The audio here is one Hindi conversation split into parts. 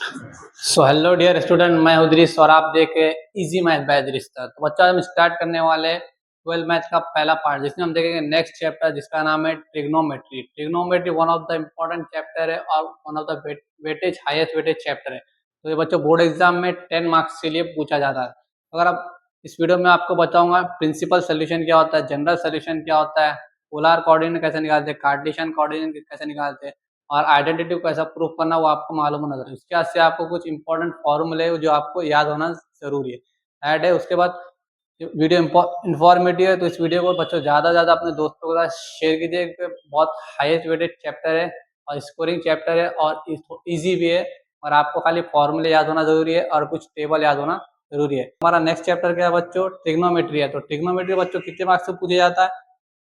सो हेलो डियर स्टूडेंट, मैं हूं दृश और आप देख रहे इजी मैथ बाय दृश। तो बच्चों हम स्टार्ट करने वाले 12 मैथ का पहला पार्ट, जिसमें हम देखेंगे नेक्स्ट चैप्टर जिसका नाम है trigonometry. Trigonometry one of the important chapter है और one of the weightage highest weightage chapter है। तो ये बच्चों बोर्ड एग्जाम में 10 मार्क्स के लिए पूछा जाता है। अगर आप इस वीडियो में आपको बताऊंगा प्रिंसिपल सोल्यूशन क्या होता है, जनरल सोल्यूशन क्या होता है, पोलर कोऑर्डिनेट कैसे निकालते हैं, कार्टेशियन कोऑर्डिनेट कैसे निकालते हैं और आइडेंटिटी को कैसा प्रूफ करना वो आपको मालूम होना जरूरी है। उसके बाद से आपको कुछ इंपॉर्टेंट फॉर्मूले जो आपको याद होना जरूरी है ऐड है। उसके बाद वीडियो इंफॉर्मेटिव है, तो इस वीडियो को बच्चों ज़्यादा से ज़्यादा अपने दोस्तों के साथ शेयर कीजिए। बहुत हाईएस्ट वेटेड चैप्टर है और स्कोरिंग चैप्टर है और ईजी भी है और आपको खाली फॉर्मूले याद होना जरूरी है और कुछ टेबल याद होना जरूरी है। हमारा नेक्स्ट चैप्टर क्या है बच्चों? ट्रिग्नोमेट्री है। तो ट्रिग्नोमेट्री बच्चों कितने मार्क्स से पूछा जाता है?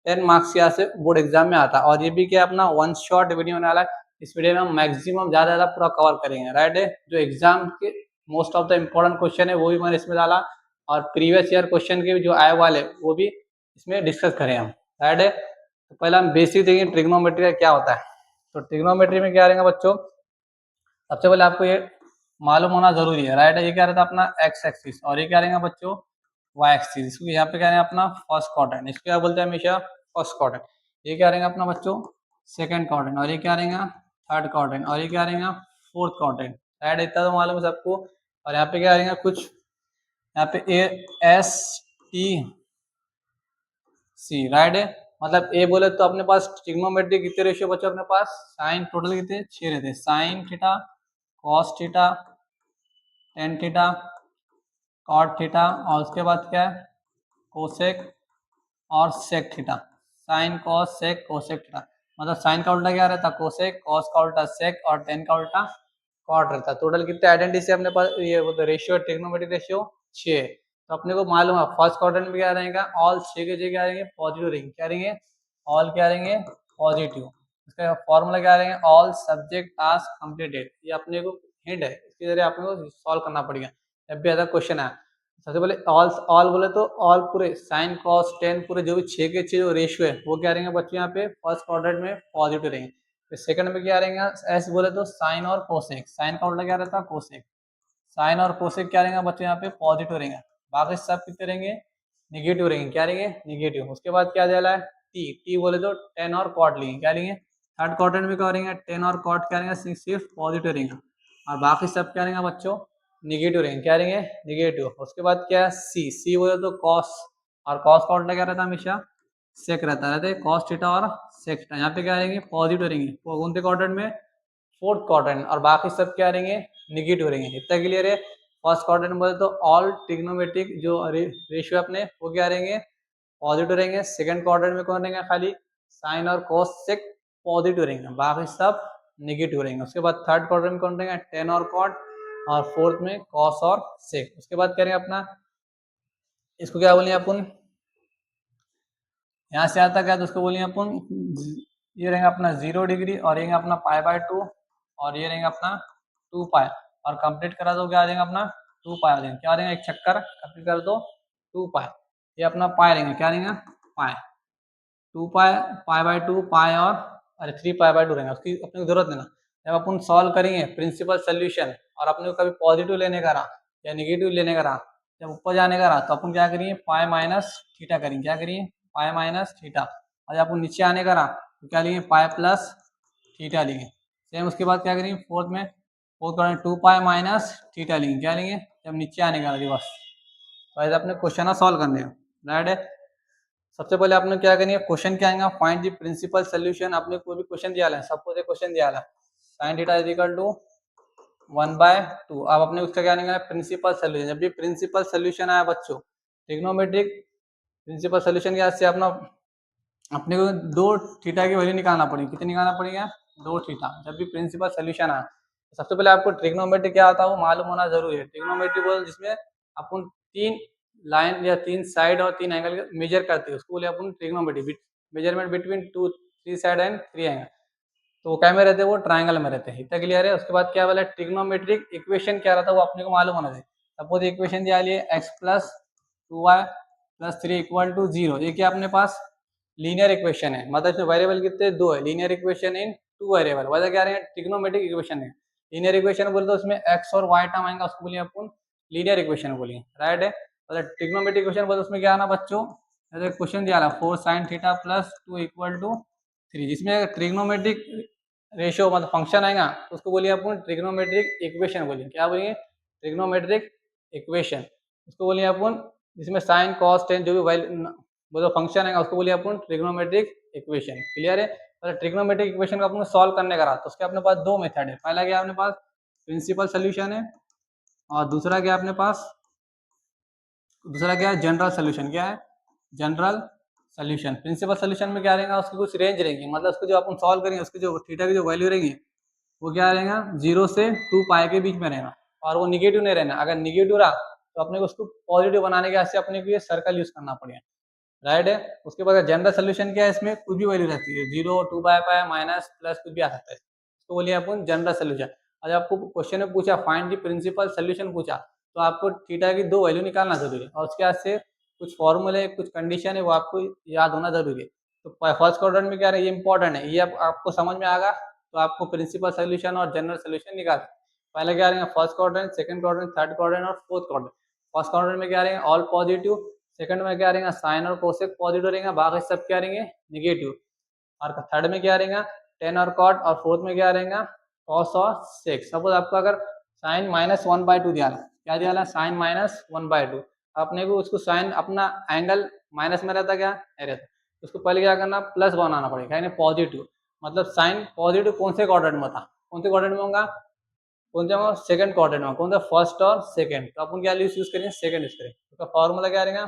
10 मार्क्स यहाँ से बोर्ड एग्जाम में आता है और ये भी क्या अपना वन शॉट वीडियो होने वाला है। इस वीडियो में हम मैक्सिमम ज्यादा पूरा कवर करेंगे, राइट है। जो एग्जाम के most of the important question है वो भी मैंने इसमें डाला और प्रीवियस ईयर क्वेश्चन के जो आए वाले वो भी इसमें डिस्कस करें हम, राइट है। तो पहले हम बेसिक देखेंगे ट्रिग्नोमेट्री का क्या होता है। तो ट्रिग्नोमेट्री में क्या रहेगा बच्चों? सबसे पहले आपको ये मालूम होना जरूरी है, राइट है। ये क्या रहता है? अपना एक्स एक्सिस और ये क्या रहेगा बच्चों? Y axis. इसको यहाँ पे क्या है अपना फर्स्ट क्वाड्रेंट, इसको क्या बोलते हैं हमेशा? First quadrant. ये क्या रहेगा अपना बच्चों? सेकंड क्वाड्रेंट और ये क्या रहेगा? थर्ड क्वाड्रेंट और ये क्या रहेगा? Fourth quadrant, right. इतना तो मालूम है सबको। और यहाँ पे क्या रहेगा कुछ, यहाँ पे A S T C, right है। मतलब ए बोले तो अपने पास ट्रिग्नोमेट्री कितने रेशियो बचे अपने पास? साइन टोटल कितने? 6 रहते हैं। Sine theta, cos theta, tan theta, cot theta और उसके बाद क्या है? कोसेक और sec theta. Sine cos sec cosec theta. मतलब साइन का उल्टा क्या रहता? कोसेक, कॉस का उल्टा सेक और टेन का उल्टा कॉट रहता है। टोटल कितने आइडेंटिटी अपने पास? ये बोलते रेशियो, ट्रिग्नोमेट्रिक रेशियो 6। तो अपने को मालूम है फर्स्ट क्वाड्रेंट में क्या रहेगा? ऑल 6 के जगह क्या रहेंगे? पॉजिटिव रहेंगे। क्या रहेंगे? ऑल क्या रहेंगे? पॉजिटिव। इसका फॉर्मूला क्या रहेंगे? All subject task completed. ये अपने को हिंट है, इसके जरिए अपने को सॉल्व करना पड़ेगा जब भी ऐसा क्वेश्चन है। सबसे पहले ऑल बोले तो ऑल पूरे साइन कॉस टेन पूरे जो भी 6 के 6 जो रेशियो है वो क्या रहेंगे बच्चों? यहाँ पे फर्स्ट क्वाड्रेंट में पॉजिटिव रहेंगे। फिर सेकंड में क्या रहेंगे? एस बोले तो साइन और कोसेक। साइन का उल्टा क्या रहता है? कोसेक। साइन और कोसेक क्या रहेंगे बच्चों? यहाँ पे पॉजिटिव रहेंगे। बाकी सब कितने रहेंगे? निगेटिव रहेंगे। क्या रहेंगे? निगेटिव। उसके बाद क्या दिया है? टी। टी बोले तो टेन और कॉट लेंगे। क्या लेंगे? थर्ड क्वाड्रेंट में क्या रहेंगे? टेन और कॉट क्या रहेंगे? सिर्फ पॉजिटिव रहेंगे और बाकी सब क्या रहेंगे बच्चों? निगेटिव रहेंगे। क्या रहेंगे? निगेटिव। उसके बाद क्या है? सी। सी बोले तो कॉस और कॉस का उल्टा क्या रहता है? हमेशा सेक रहता है, कॉस थीटा और सेक थीटा। यहाँ पे क्या रहेंगे? पॉजिटिव रहेंगे। कौन से क्वाड्रेंट में? Fourth quadrant. और बाकी सब क्या रहेंगे? निगेटिव रहेंगे। इतना क्लियर है। फर्स्ट क्वाड्रेंट बोले तो ऑल ट्रिग्नोमेट्रिक जो रेशियो अपने वो क्या रहेंगे? पॉजिटिव रहेंगे। सेकंड क्वाड्रेंट में कौन रहेंगे? खाली साइन और कॉस सेक पॉजिटिव रहेंगे, बाकी सब निगेटिव रहेंगे। उसके बाद थर्ड क्वाड्रेंट में कौन रहेंगे? टेन और कॉट और फोर्थ में कॉस और सेक। उसके बाद करेंगे अपना इसको क्या बोलेंगे अपन? यहाँ से आता क्या तो उसको बोलेंगे अपन, ये रहेगा अपना 0 डिग्री और ये अपना पाई बाय 2 और ये रहेगा अपना 2 पाई और कंप्लीट करा दो क्या आ जाएगा अपना? 2 पाई आ जाएगा। क्या आ जाएगा? एक चक्कर कंप्लीट कर दो 2 पाई। ये अपना पाई रहेंगे। क्या रहेंगे? पाई। 2 पाई, पाई बाय 2 पाई और अरे 3 पाई बाय 2 रहेंगे। उसकी अपने को जरूरत नहीं ना। जब अपन सॉल्व करेंगे प्रिंसिपल सोल्यूशन और अपने को कभी पॉजिटिव लेने का रहा या निगेटिव लेने का रहा, जब ऊपर जाने का रहा तो अपन क्या करिए? पाई माइनस थीटा करेंगे। क्या करिए? पाई माइनस थीटा। और जब अपन नीचे आने का रहा तो क्या लेंगे? पाई प्लस थीटा लेंगे। सेम उसके बाद क्या करेंगे? फोर्थ में फोर्थ 2 पाई माइनस थीटा लेंगे। क्या लेंगे? जब नीचे आने का रिवर्स। तो ऐसे अपने क्वेश्चन सॉल्व करने हैं, राइट है। सबसे पहले आपने क्या करनी है? क्वेश्चन क्या आएगा? Find the principal solution. आपने कोई भी क्वेश्चन दिया है, सपोज एक क्वेश्चन दिया है sin theta is equal to 1/2। अब अपने उसका क्या निकालना है? Principal solution. जब भी प्रिंसिपल सोल्यूशन आया बच्चों ट्रिग्नोमेट्रिक प्रिंसिपल सोल्यूशन के से अपना अपने को 2 थीटा की वैल्यू निकालना पड़ेगी। कितनी निकालना पड़ेगा? 2 थीटा। जब भी प्रिंसिपल सोल्यूशन आया तो सबसे पहले आपको ट्रिग्नोमेट्री क्या होता है वो मालूम होना जरूरी है। ट्रिग्नोमेट्री बोल जिसमें अपन 3 लाइन या 3 साइड और 3 एंगल मेजर करते हैं उसको बोले अपन trigonometry. Measurement between 2 3 side and 3 angle. तो वो क्या में रहते हैं? वो ट्रायंगल में रहते हैं। इतना क्लियर है। उसके बाद क्या बोला? ट्रिग्नोमेट्रिक इक्वेशन क्या रहता है वो अपने को मालूम होना चाहिए। सपोज इक्वेशन दिया लिए x plus 2y plus 3 equal to 0। ये क्या अपने पास लीनियर इक्वेशन है, मतलब इसमें वेरिएबल कितने? 2 है। लीनियर इक्वेशन इन 2 वेरिएबल, वजह क्या रहे हैं? ट्रिग्नोमेट्रिक इक्वेशन है। लीनियर इक्वेशन बोले तो उसमें एक्स और वाई टर्म आएगा, उसको बोलिए अपन लीनियर इक्वेशन बोलिए, राइट है। और ट्रिग्नोमेट्रिक इक्वेशन बोले उसमें क्या आना बच्चों, जैसे क्वेश्चन दिया है 4 sin theta plus 2 equal to 3, जिसमें ट्रिग्नोमेट्रिक रेशियो मतलब फंक्शन आएगा तो उसको बोलिए अपन ट्रिग्नोमेट्रिक इक्वेशन बोलिए, क्या बोलिए, ट्रिग्नोमेट्रिक इक्वेशन। उसको बोलिए अपन जिसमें साइन कॉस टेन जो भी वैल्यू वो जो फंक्शन आएगा उसको बोलिए अपन ट्रिग्नोमेट्रिक इक्वेशन, क्लियर है। ट्रिग्नोमेट्रिक इक्वेशन को अपन सॉल्व करने का रहा तो उसके अपने पास दो मेथड है, पहला क्या अपने पास प्रिंसिपल सोल्यूशन है और दूसरा क्या अपने पास, दूसरा क्या है जनरल सोल्यूशन, क्या है जनरल सोल्यूशन। प्रिंसिपल सोल्यूशन में क्या रहेगा, उसकी कुछ रेंज रहेगी, मतलब उसको जो अपन सॉल्व करेंगे उसकी जो थीटा की जो वैल्यू रहेगी वो क्या रहेगा 0 से 2 पाई के बीच में रहेगा और वो निगेटिव नहीं रहना। अगर निगेटिव रहा तो अपने को उसको पॉजिटिव बनाने के वास्ते अपने को ये सर्कल यूज करना पड़ेगा, राइट है। उसके बाद जनरल सोल्यूशन क्या है, इसमें कुछ भी वैल्यू रहती है 0 2 पाई माइनस प्लस कुछ भी आ सकता है, इसको बोलिए अपन जनरल सोल्यूशन। और आपको क्वेश्चन में पूछा फाइंड दी प्रिंसिपल सोल्यूशन पूछा तो आपको थीटा की दो वैल्यू निकालना जरूरी है और उसके बाद से कुछ फॉर्मूले कुछ कंडीशन है वो आपको याद होना जरूरी है। तो फर्स्ट क्वाड्रेंट में क्या है, ये इंपॉर्टेंट है, ये आपको समझ में आएगा तो आपको प्रिंसिपल सोल्यूशन और जनरल सोल्यूशन निकाल। पहले क्या रहेगा first quadrant, second quadrant, third quadrant और फोर्थ क्वाड्रेंट। फर्स्ट क्वाड्रेंट में क्या रहेगा ऑल पॉजिटिव, सेकंड में क्या रहेगा साइन और कोसेक पॉजिटिव रहेगा, बाकी सब क्या रहेंगे निगेटिव। और थर्ड में क्या रहेगा टेन और कॉट और फोर्थ में क्या रहेगा कॉस और सेक। सपोज आपको अगर साइन -1/2 दिया है, क्या दिया है साइन -1/2, अपने को उसको साइन अपना एंगल माइनस में रहता क्या रहता, उसको पहले क्या करना प्लस बनाना पड़ेगा यानी पॉजिटिव, मतलब साइन पॉजिटिव कौन से क्वाड्रेंट में था, कौन से क्वाड्रेंट में होगा, कौन सा सेकंड क्वाड्रेंट में, कौन सा फर्स्ट और सेकंड, तो अपन क्या यूज करेंगे सेकंड यूज करेंगे। उसका फॉर्मूला क्या रहेगा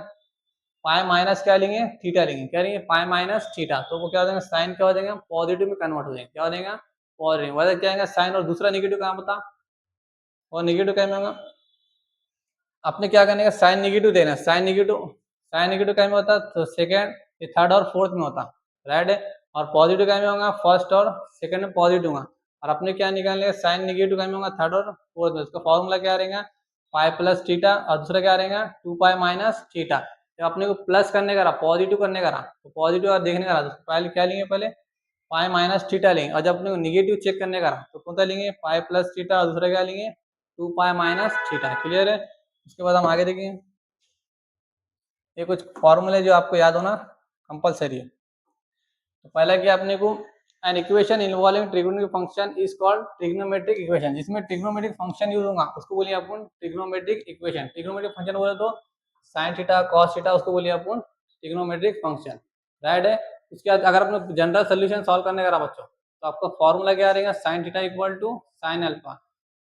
पाई माइनस क्या लेंगे थीटा लेंगे, क्या लेंगे पाई माइनस थीटा, तो वो क्या हो जाएगा साइन क्या हो जाएगा पॉजिटिव में कन्वर्ट हो जाएगा, क्या हो जाएगा पॉजिटिव, वैसे क्या आएगा साइन और दूसरा निगेटिव कहाँ बता और निगेटिव क्या में होगा, अपने क्या करने का साइन निगेटिव देना, साइन निगेटिव क्या में होता है तो सेकंड थर्ड और फोर्थ में होता, राइट है। और पॉजिटिव क्या में होगा फर्स्ट और सेकंड में पॉजिटिव होगा, और अपने क्या निकालने साइन निगेटिव क्या में होगा थर्ड और फोर्थ में, उसका फॉर्मूला क्या रहेगा पाई प्लस थीटा और दूसरा क्या रहेगा 2 पाई माइनस थीटा। जब अपने को प्लस करने का रहा पॉजिटिव करने का रहा तो पॉजिटिव और देखने का रहा तो पहले क्या लेंगे पहले पाई माइनस थीटा लेंगे, और जब अपने को निगेटिव चेक करने का रहा तो कौन सा लेंगे पाई प्लस थीटा और दूसरा क्या लेंगे 2 पाई माइनस थीटा, क्लियर है। उसके बाद हम आगे देखेंगे, ये कुछ फॉर्मूले जो आपको याद होना कंपलसरी है। तो पहला क्या अपने को an equation involving trigonometric function is called trigonometric equation, जिसमें ट्रिग्नोमेट्रिक फंक्शन यूज होगा उसको बोलिए अपन ट्रिग्नोमेट्रिक इक्वेशन। ट्रिग्नोमेट्रिक फंक्शन बोले तो साइन थीटा कॉस थीटा उसको बोलिए अपन ट्रिग्नोमेट्रिक फंक्शन, राइट है। उसके बाद अगर अपने जनरल सोल्यूशन सॉल्व करने का रहा बच्चों तो आपका फॉर्मूला क्या रहेगा sine theta equal to sine alpha,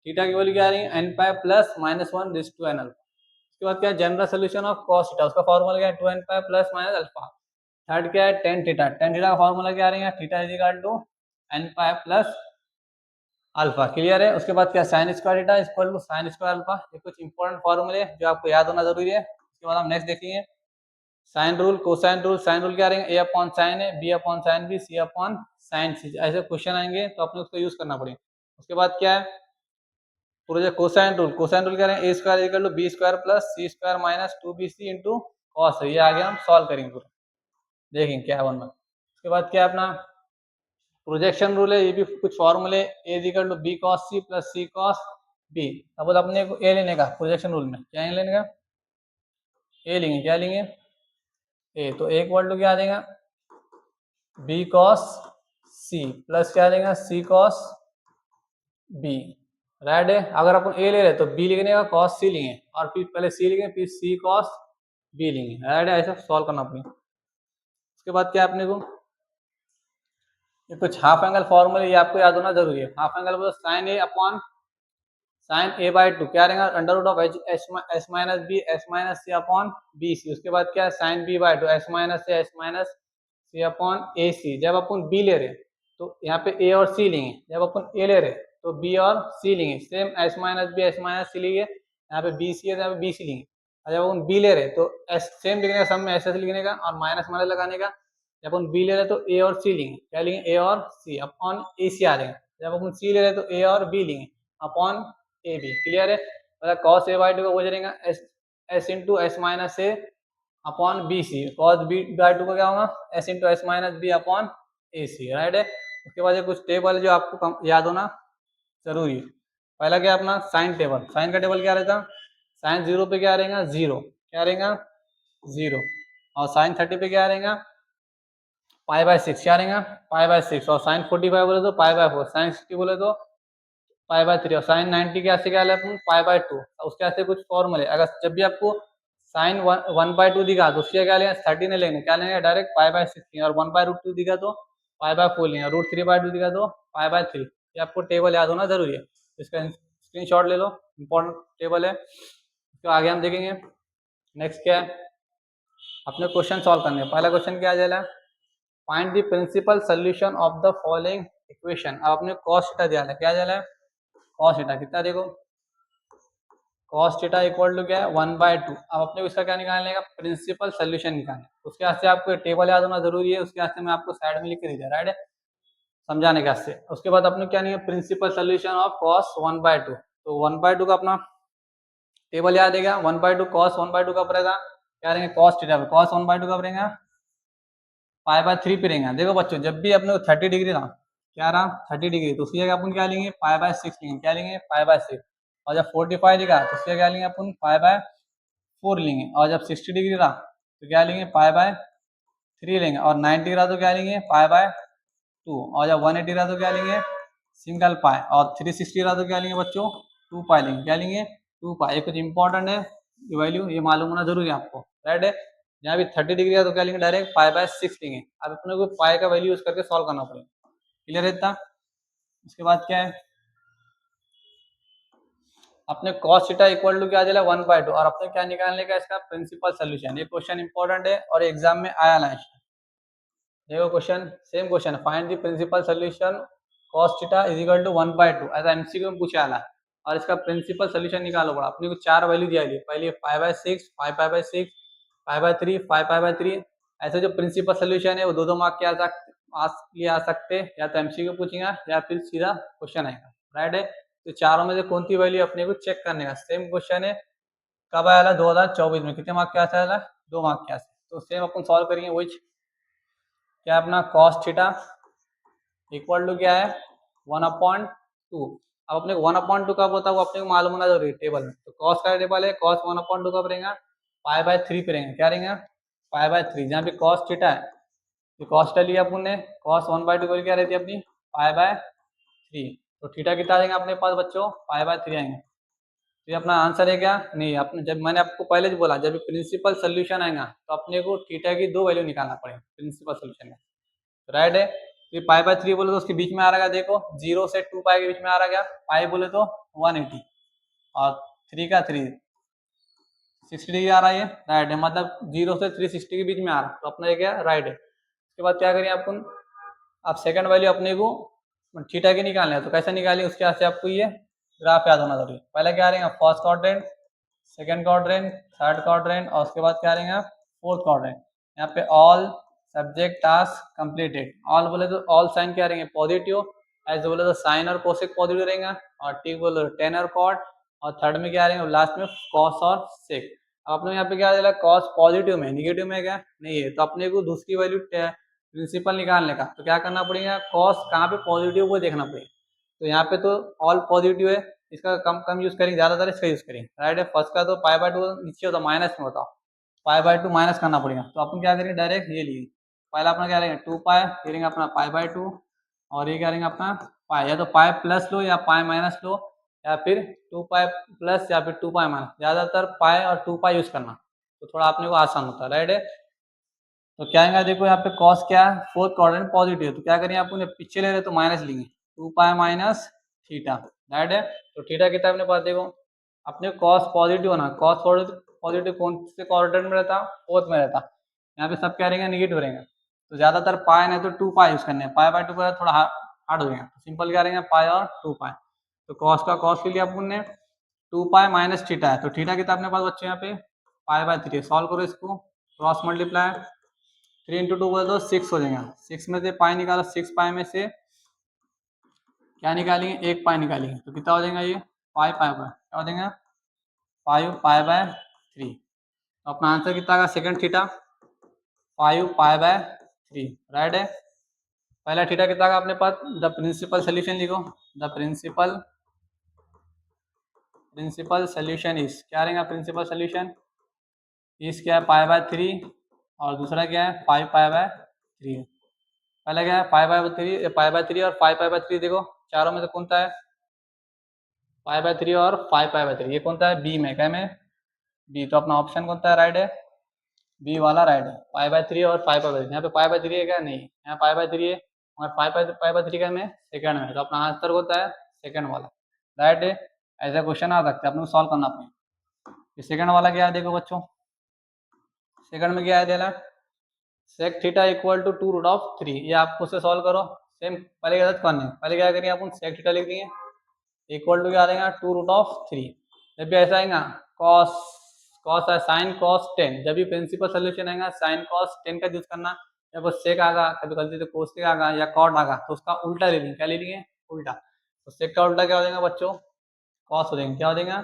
theta की वैल्यू क्या रहेगी N pi plus -1 raise to N alpha. उसके बाद क्या है general solution of cos theta, उसका फॉर्मूला क्या है 2n pi plus minus alpha. Third क्या है टेन थीटा, टेन थीटा का फॉर्मूला क्या रहेगा theta is equal to n pi plus alpha, clear है। उसके बाद क्या sine square theta equal to sine square alpha, ये कुछ इंपॉर्टेंट फॉर्मूले जो आपको याद होना जरूरी है। उसके बाद हम नेक्स्ट देखेंगे sine rule cosine rule. Sine rule क्या रहेगा ए अपॉन साइन है, B upon sine B, C upon sine C, ऐसे क्वेश्चन आएंगे तो अपने उसको यूज करना पड़ेगा। उसके बाद क्या है पूरा जो कोसाइन रूल, कोसाइन रूल क्या है A square equal to B square plus C square minus 2bc into cos, ये आगे हम सॉल्व करेंगे पूरा, देखेंगे क्या बनना। उसके बाद क्या अपना प्रोजेक्शन रूल है, ये भी कुछ फॉर्मूले A equal to B cos C plus C cos B. अब अपने को ए लेने का प्रोजेक्शन रूल में क्या लेने का ए लेंगे, क्या लेंगे ए, तो ए इक्वल टू क्या आ जाएगा बी कॉस सी प्लस क्या आ जाएगा सी कॉस बी, राइट है। अगर अपन ए ले रहे तो बी लिखने का कॉस सी लेंगे और फिर पहले सी लेंगे फिर सी कॉस बी लेंगे, राइट है, ऐसा सॉल्व करना पड़ेगा। उसके बाद क्या अपने को ये कुछ हाफ एंगल फॉर्मूले ये आपको याद होना जरूरी है। हाफ एंगल बोलो sine A upon sine A by two क्या रहेगा under root of S minus B S minus C upon B C. उसके बाद क्या sine B by two S minus C upon A C. जब अपन बी ले रहे तो यहाँ पे ए और सी लेंगे, जब अपन ए ले रहे तो बी और सी लेंगे, सेम एस माइनस सी लेंगे, यहाँ पे बी सी है तो यहाँ पे बी सी लेंगे। और जब अपन बी ले रहे तो एस सेम लिखने का सब में एस एस लिखने का और माइनस माइनस लगाने का। जब अपन बी ले रहे तो ए और सी लेंगे, क्या लेंगे ए और सी अपॉन ए सी आ जाएगा। जब अपन सी ले रहे तो ए और बी लेंगे अपॉन ए बी, क्लियर है। मतलब कॉस ए बाई टू का वो जाएगा S into S minus A upon B C, cos B by two का क्या होगा S into S minus B upon A C, right है। उसके बाद ये कुछ टेबल जो आपको याद होना जरूरी है। पहला क्या अपना साइन टेबल, साइन का टेबल क्या रहता, साइन 0 पे क्या रहेगा 0, क्या रहेगा 0, और साइन 30 पे क्या रहेगा π/6, क्या रहेगा π/6, और साइन 45 बोले तो π/4, साइन 60 बोले तो π/3, और साइन 90 के ऐसे क्या ले अपन π/2। उसके ऐसे कुछ फॉर्मूले, अगर जब भी आपको साइन 1/2 दिखा तो उसके क्या लेंगे 30 नहीं लेंगे, क्या लेंगे डायरेक्ट π/6, और 1/√2 दिखा तो π/4 लेंगे, √3/2 दिखा तो π/3। ये आपको टेबल याद होना जरूरी है, इसका स्क्रीनशॉट ले लो, इंपॉर्टेंट टेबल है। तो आगे हम देखेंगे नेक्स्ट क्या है, अपने क्वेश्चन सॉल्व करने हैं। पहला क्वेश्चन क्या आ, find the principal solution of the following equation. अब अपने कॉस थीटा दिया है, क्या दिया है कॉस थीटा, कितना देखो कॉस थीटा इक्वल टू क्या है 1/2। अब अपने को इसका क्या निकालने का प्रिंसिपल सोल्यूशन निकालना है, उसके वास्ते आपको टेबल याद होना जरूरी है, उसके वास्ते मैं आपको साइड में लिख के दिया राइट है समझाने के वास्ते। उसके बाद अपने क्या नहीं है प्रिंसिपल सोल्यूशन ऑफ कॉस 1/2, तो 1/2 का अपना टेबल याद देगा 1/2 कॉस 1/2 कब रहेगा, क्या रहेंगे कॉस थीटा, कॉस 1/2 कब रहेगा π/3 पे रहेगा। देखो बच्चों जब भी अपने को 30 डिग्री रहा, क्या रहा 30 डिग्री, तो उसकी जगह अपन क्या लेंगे π/6 लेंगे, क्या लेंगे π/6, और जब 45 दिखा तो उसकी क्या लेंगे अपन π/4 लेंगे, और जब 60 डिग्री रहा तो क्या लेंगे π/3 लेंगे, और 90 रहा तो क्या लेंगे π/2, और जब 180 रहा तो क्या लेंगे सिंगल पाई, और 360 रहा तो क्या लेंगे बच्चों 2 पाई लेंगे, क्या लेंगे 2 पाई। ये कुछ इंपॉर्टेंट है ये वैल्यू, ये मालूम होना जरूरी है आपको राइट है। यहाँ भी 30 डिग्री है तो क्या लेंगे डायरेक्ट π/6 लेंगे। अब अपने को पाई का वैल्यू यूज करके सॉल्व करना पड़ेगा, क्लियर है इतना। उसके बाद क्या है अपने cos थीटा इक्वल टू क्या चला 1/2, और अपने क्या निकालने का इसका प्रिंसिपल सोल्यूशन। ये क्वेश्चन इंपॉर्टेंट है और एग्जाम में आया ना। देखो question same question, find the principal solution cos theta is equal to 1/2, ऐसा एमसीक्यू में पूछा आला, और इसका प्रिंसिपल सोल्यूशन निकालो पड़ा। अपने को चार वैल्यू दिया गई, पहले π/6, 5π/6, π/3, 5π/3। ऐसे जो प्रिंसिपल सोल्यूशन है वो दो मार्क के आ सकते, या तो एमसीक्यू पूछेगा या फिर सीधा क्वेश्चन आएगा राइट है। तो चारों में से कौन सी वैल्यू अपने को चेक करने का। सेम क्वेश्चन है कब आया 2024 में, कितने मार्क के आया 2 मार्क के आया। तो सेम अपन सॉल्व करेंगे वही, क्या अपना cos थीटा इक्वल टू क्या है 1/2। अब अपने को 1/2 कब होता है वो अपने को मालूम होना जरूरी टेबल में। तो cos का टेबल है cos 1/2 कब रहेगा π/3 पे रहेगा, क्या रहेगा π/3। जहाँ पे cos थीटा है तो cos थीटा लिया अपन ने, cos 1/2 क्या रहती है अपनी π/3, तो थीटा कितना आएगा अपने पास बच्चों π/3 आएंगे। तो ये अपना आंसर है क्या नहीं, अपने जब मैंने आपको पहले बोला जब प्रिंसिपल सोल्यूशन आएगा तो अपने को थीटा की दो वैल्यू निकालना पड़ेगा प्रिंसिपल सोल्यूशन का राइट है। तो π/3 बोले तो उसके बीच में आ रहा है, देखो 0 से 2 पाई के बीच में आ रहा है, पाई बोले तो 180, और 3 का 3 60 डिग्री आ रहा है, ये राइट है, मतलब 0 से 360 के बीच में आ रहा है, तो अपना ये क्या राइट है। उसके बाद क्या करिए अपन, आप सेकंड वैल्यू अपने को थीटा की निकालना है, तो कैसे निकालें उसके वास्ते आपको ये ग्राफ याद होना जरूरी है। पहले क्या रहेगा first quadrant, second quadrant, third quadrant, और उसके बाद क्या रहेगा फोर्थ क्वाड्रेंट। यहाँ पे all subject task completed, all बोले तो ऑल साइन क्या रहेंगे पॉजिटिव, ऐसे बोले तो साइन और कोसेक पॉजिटिव रहेगा, और टी बोले तो टेन और कॉट, और थर्ड में क्या रहेंगे लास्ट में कॉस और सेक। अब अपने यहाँ पे क्या रहेगा कॉस पॉजिटिव में, निगेटिव में क्या नहीं है, तो अपने को दूसरी वैल्यू प्रिंसिपल निकालने का तो क्या करना पड़ेगा कॉस कहाँ पे पॉजिटिव वो देखना पड़ेगा। तो यहाँ पे तो ऑल पॉजिटिव है, इसका कम कम यूज करेंगे, ज्यादातर इसका यूज करेंगे राइट है। फर्स्ट का तो π/2 नीचे होता माइनस में होता, π/2 माइनस करना पड़ेगा, तो अपन क्या करेंगे डायरेक्ट ये लिए पहला अपना क्या रहेगा 2 पाई, ये रहेगा अपना π/2, और ये क्या रहेगा अपना पाई, या तो पाई प्लस लो या पाई माइनस लो, या फिर 2 पाई प्लस या फिर 2 पाई माइनस, ज्यादातर पाई और 2 पाई यूज करना तो थोड़ा अपने को आसान होता है राइट है। तो क्या आएगा देखो यहाँ पे कॉस क्या है फोर्थ क्वाड्रेंट पॉजिटिव, तो क्या करेंगे अपन पीछे ले रहे तो माइनस लेंगे 2 पाई माइनस थीटा राइट है। तो थीटा कितना अपने पास देखो अपने कॉस पॉजिटिव होना, कॉस पॉजिटिव कौन से क्वाड्रेंट में रहता फोर्थ में रहता, यहाँ पे सब क्या रहेंगे निगेटिव रहेंगे, तो ज्यादातर पाई नहीं तो 2 पाई यूज करने हैं, π/2 पर थोड़ा हार्ड हो गया, तो सिंपल क्या रहेंगे पाई और 2 पाई। तो कॉस का कॉस के लिए अपन ने 2 पाई माइनस थीटा है, तो थीटा कितना अपने पास बच्चे यहाँ पे π/3, सॉल्व करो इसको क्रॉस मल्टीप्लाई 3 इंटू 2 बोल दो 6 हो जाएगा, 6 में से पाई निकालो, 6 पाई में से क्या निकालेंगे 1 पाई निकालेंगे, तो कितना हो जाएगा ये 5 पाई पर क्या हो जाएगा 5 π/3। तो अपना आंसर कितना आएगा सेकंड थीटा 5 π/3 राइट है। पहला थीटा कितना का अपने पास द प्रिंसिपल सोल्यूशन लिखो, the principal principal solution is, क्या रहेगा प्रिंसिपल सोल्यूशन इस, क्या है पाई/3 और दूसरा क्या है 5π/3। पहला क्या है पाई/3 और 5π/3, देखो चारों में से कौन सा है पाई/3 और 5π/3, ये कौन सा है बी में, क्या में बी, तो अपना ऑप्शन कौन सा है राइट है बी वाला राइट है, पाई/3 और 5π/3। यहाँ पे पाई/3 है क्या, नहीं यहाँ पाई/3 है और पाई/3 का में सेकंड में, तो अपना आंसर होता है सेकंड वाला राइट है। ऐसा क्वेश्चन आ सकता है अपने को सॉल्व करना अपने। सेकंड वाला क्या है देखो बच्चों, सेकंड में क्या है देना सेक थीटा इक्वल टू 2√3, ये आपको से सॉल्व करो। सेम पहले क्या करने, पहले क्या करेंगे अपन सेक थीटा लिख देंगे इक्वल टू क्या आ जाएगा 2√3। जब भी ऐसा आएगा कॉस कॉस साइन कॉस 10, जब भी प्रिंसिपल सोल्यूशन आएगा साइन कॉस 10 का यूज करना। जब सेक आगा कभी गलती से कोसेक आगा या कॉट आगा तो उसका उल्टा ले लेंगे, क्या ले लेंगे उल्टा। तो सेक का उल्टा क्या हो जाएगा बच्चों कॉस हो जाएंगे, क्या हो जाएगा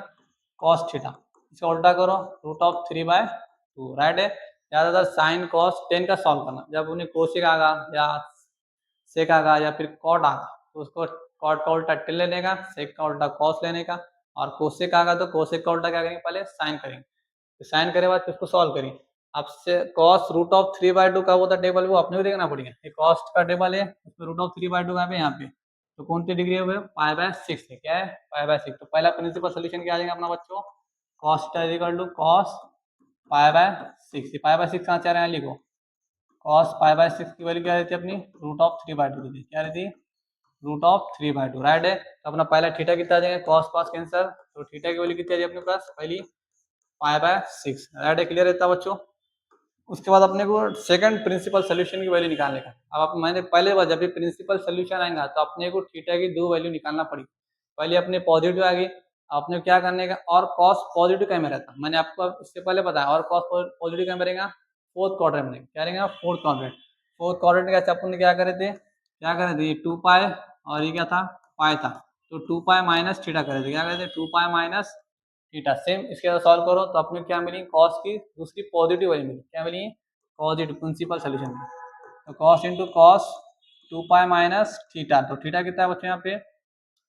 कॉस थीटा। इसका उल्टा करो √3/2 राइट है। ज़्यादातर साइन कॉस 10 का सॉल्व करना, जब उन्हें कोसेक आगा या सेक आगा या फिर कॉट आगा तो उसको कॉट का उल्टा टेन लेने का, सेक का उल्टा कॉस लेने का, और कोसेक आगा तो कोसेक का उल्टा क्या करेंगे पहले साइन करेंगे। तो साइन करे बाद उसको सॉल्व करेंगे। आपसे कॉस √3/2 का वो था टेबल, वो अपने को देखना पड़ेगा। ये कॉस्ट का टेबल है, उसमें √3/2 कहाँ पे यहाँ पे, तो कौन सी डिग्री है पाई/6 है, क्या है पाई/6। तो पहला प्रिंसिपल सोल्यूशन क्या आ जाएगा अपना बच्चों कॉस इक्वल टू कॉस पाई/6। पाई/6 कहाँ से आ रहे हैं लिखो, कॉस पाई/6 की वैल्यू क्या रहती है अपनी √3/2 रहती है, क्या रहती है √3/2 राइट है। तो अपना पहला थीटा कितना आ जाएगा कॉस कॉस कैंसर, तो थीटा की वैल्यू कितनी आ जाएगी अपने पास पहली पाई/6 राइट है। क्लियर रहता है बच्चों। उसके बाद अपने को सेकंड प्रिंसिपल सोल्यूशन की वैल्यू निकालने का। अब आप मैंने पहले बार जब भी प्रिंसिपल सोल्यूशन आएगा तो अपने को थीटा की दो वैल्यू निकालना पड़ेगी। पहले अपने पॉजिटिव आ गई, अपने क्या करने का और कॉस पॉजिटिव का में रहता, मैंने आपको इससे पहले बताया, और कॉस पॉजिटिव का में रहेगा फोर्थ क्वाड्रेंट में, क्या रहेगा फोर्थ क्वाड्रेंट। फोर्थ क्वाड्रेंट का अपन क्या करे थे, क्या करे थे 2π और ये क्या था पाई था, तो 2π माइनस थीटा करे थे, क्या करे थे 2π माइनस थीटा। सेम इसके साथ सॉल्व करो तो अपने क्या मिली कॉस की दूसरी पॉजिटिव वैल्यू मिली, क्या मिली पॉजिटिव प्रिंसिपल सोल्यूशन में। तो cos into cos 2π minus theta, तो थीटा कितना है बच्चों यहाँ पे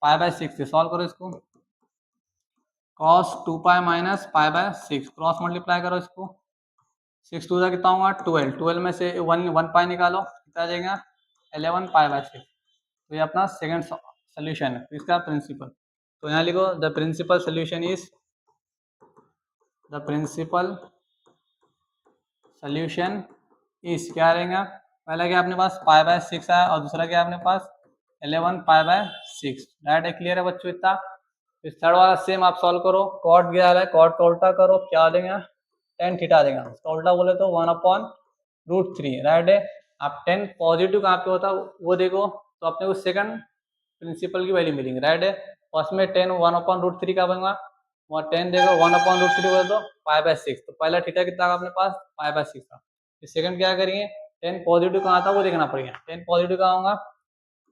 पाई/6 से सॉल्व करो इसको। कॉस 2π माइनस पाई/6 क्रॉस मल्टीप्लाई करो इसको, 6 2 कितना होगा 12, 12 में से 1 पाई निकालो कितना आ जाएगा 11 पाई/6। तो ये अपना सेकंड सोल्यूशन है इसका प्रिंसिपल। तो यहाँ लिखो the principal solution is, the principal solution is क्या रहेगा, पहला क्या अपने पास पाई/6 है और दूसरा क्या अपने पास 11 पाई/6 राइट है। क्लियर है बच्चों इतना। फिर थर्ड वाला सेम आप सॉल्व करो, कॉट गया है कॉट का उल्टा करो क्या आ देगा tan थीटा देगा, उसका उल्टा बोले तो 1/√3 राइट है। आप 10 पॉजिटिव कहाँ पे होता है वो देखो, तो अपने को सेकंड प्रिंसिपल की वैल्यू मिलेंगी राइट है। फर्स्ट में 10 1/√3 का बनेगा, और 10 देखो 1/√3 बोले तो पाई/6, तो पहला थीटा कितना अपने पास पाई/6 था। फिर सेकंड क्या करेंगे 10 पॉजिटिव कहाँ था वो देखना पड़ेगा, 10 पॉजिटिव कहाँ होगा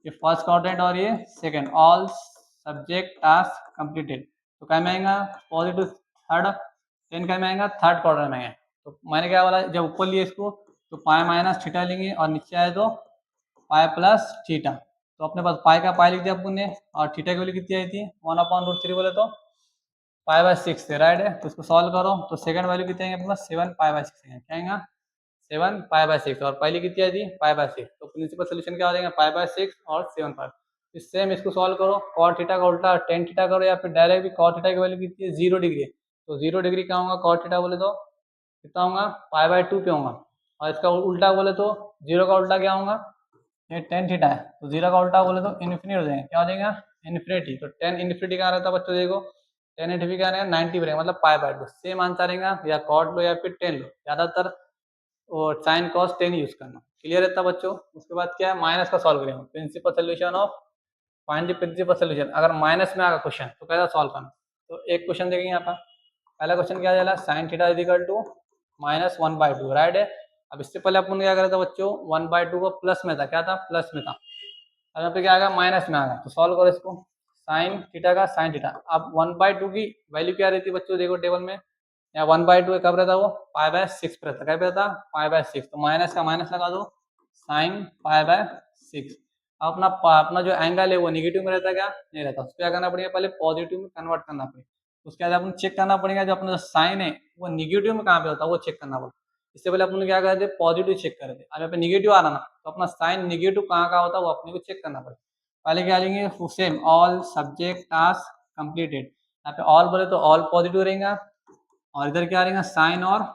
ये फर्स्ट क्वाड्रेंट और ये second, all subject task completed. तो क्या में आएगा पॉजिटिव थर्ड, 10 का में आएगा थर्ड क्वाड्रेंट में आएगा। तो मैंने क्या बोला जब ऊपर लिए इसको तो पाई माइनस थीटा लेंगे और नीचे आए तो पाई प्लस थीटा। तो अपने पास पाई का पाई लिख दिया अपन ने और थीटा की वैल्यू कितनी आई थी 1/√3 बोले तो पाई/6 थे राइट है। तो इसको सॉल्व करो तो सेकंड वैल्यू कितनी आएगी अपने पास 7 पाई/6 क्या आएगा 7 पाई/6 और पहली कितनी आई थी पाई/6। तो प्रिंसिपल सोल्यूशन क्या हो जाएगा पाई/6 और 7 पाई। इस सेम इसको सॉल्व करो कॉट थीटा का उल्टा tan थीटा करो या फिर डायरेक्ट भी कॉट थीटा की वैल्यू कितनी है 0 डिग्री है, तो 0 डिग्री क्या होगा कॉट थीटा बोले तो कितना होगा पाई/2 पे होगा, और इसका उल्टा बोले तो 0 का उल्टा क्या होगा ये tan थीटा है, तो 0 का उल्टा बोले तो इन्फिनिटी हो जाएगा, क्या हो जाएगा इन्फिनिटी। तो tan इन्फिनिटी कहाँ रहता है बच्चों देखो tan इन्फिनिटी क्या रहेगा 90 रहेगा मतलब पाई/2। सेम आंसर रहेगा या कॉट लो या फिर tan लो, ज्यादातर और साइन कॉस 10 यूज करना। क्लियर रहता है बच्चों। उसके बाद क्या है माइनस का सॉल्व करेंगे principal solution of find the principal solution. अगर माइनस में आएगा क्वेश्चन तो कैसा सॉल्व करना, तो एक क्वेश्चन देखेंगे यहाँ पर। पहला क्वेश्चन क्या चला sine theta equal to -1/2 right है। अब इससे पहले अपन क्या करा था बच्चों 1/2 को प्लस में था, क्या था प्लस में था, अब यहाँ पे क्या आएगा माइनस में आएगा। तो सॉल्व करो इसको साइन थीटा का साइन थीटा। अब 1/2 की वैल्यू क्या रहती है बच्चों देखो टेबल में, या 1/2 कब रहता वो पाई/6 पे रहता, क्या पे रहता पाई/6, तो माइनस का माइनस लगा दो साइन पाई/6। अपना अपना जो एंगल है वो निगेटिव में रहता है क्या नहीं रहता, उसको क्या करना पड़ेगा पहले पॉजिटिव में कन्वर्ट करना पड़ेगा। उसके बाद अपन चेक करना पड़ेगा जो अपना साइन है वो निगेटिव में कहाँ पे होता है वो चेक करना पड़ेगा। इससे पहले अपन क्या करते पॉजिटिव चेक करते, अगर यहाँ पे निगेटिव आ रहा ना तो अपना साइन निगेटिव कहाँ का होता है वो अपने को चेक करना पड़ेगा। पहले क्या लेंगे same all subject task completed, यहाँ पे ऑल बोले तो ऑल पॉजिटिव रहेगा और इधर क्या रहेगा साइन और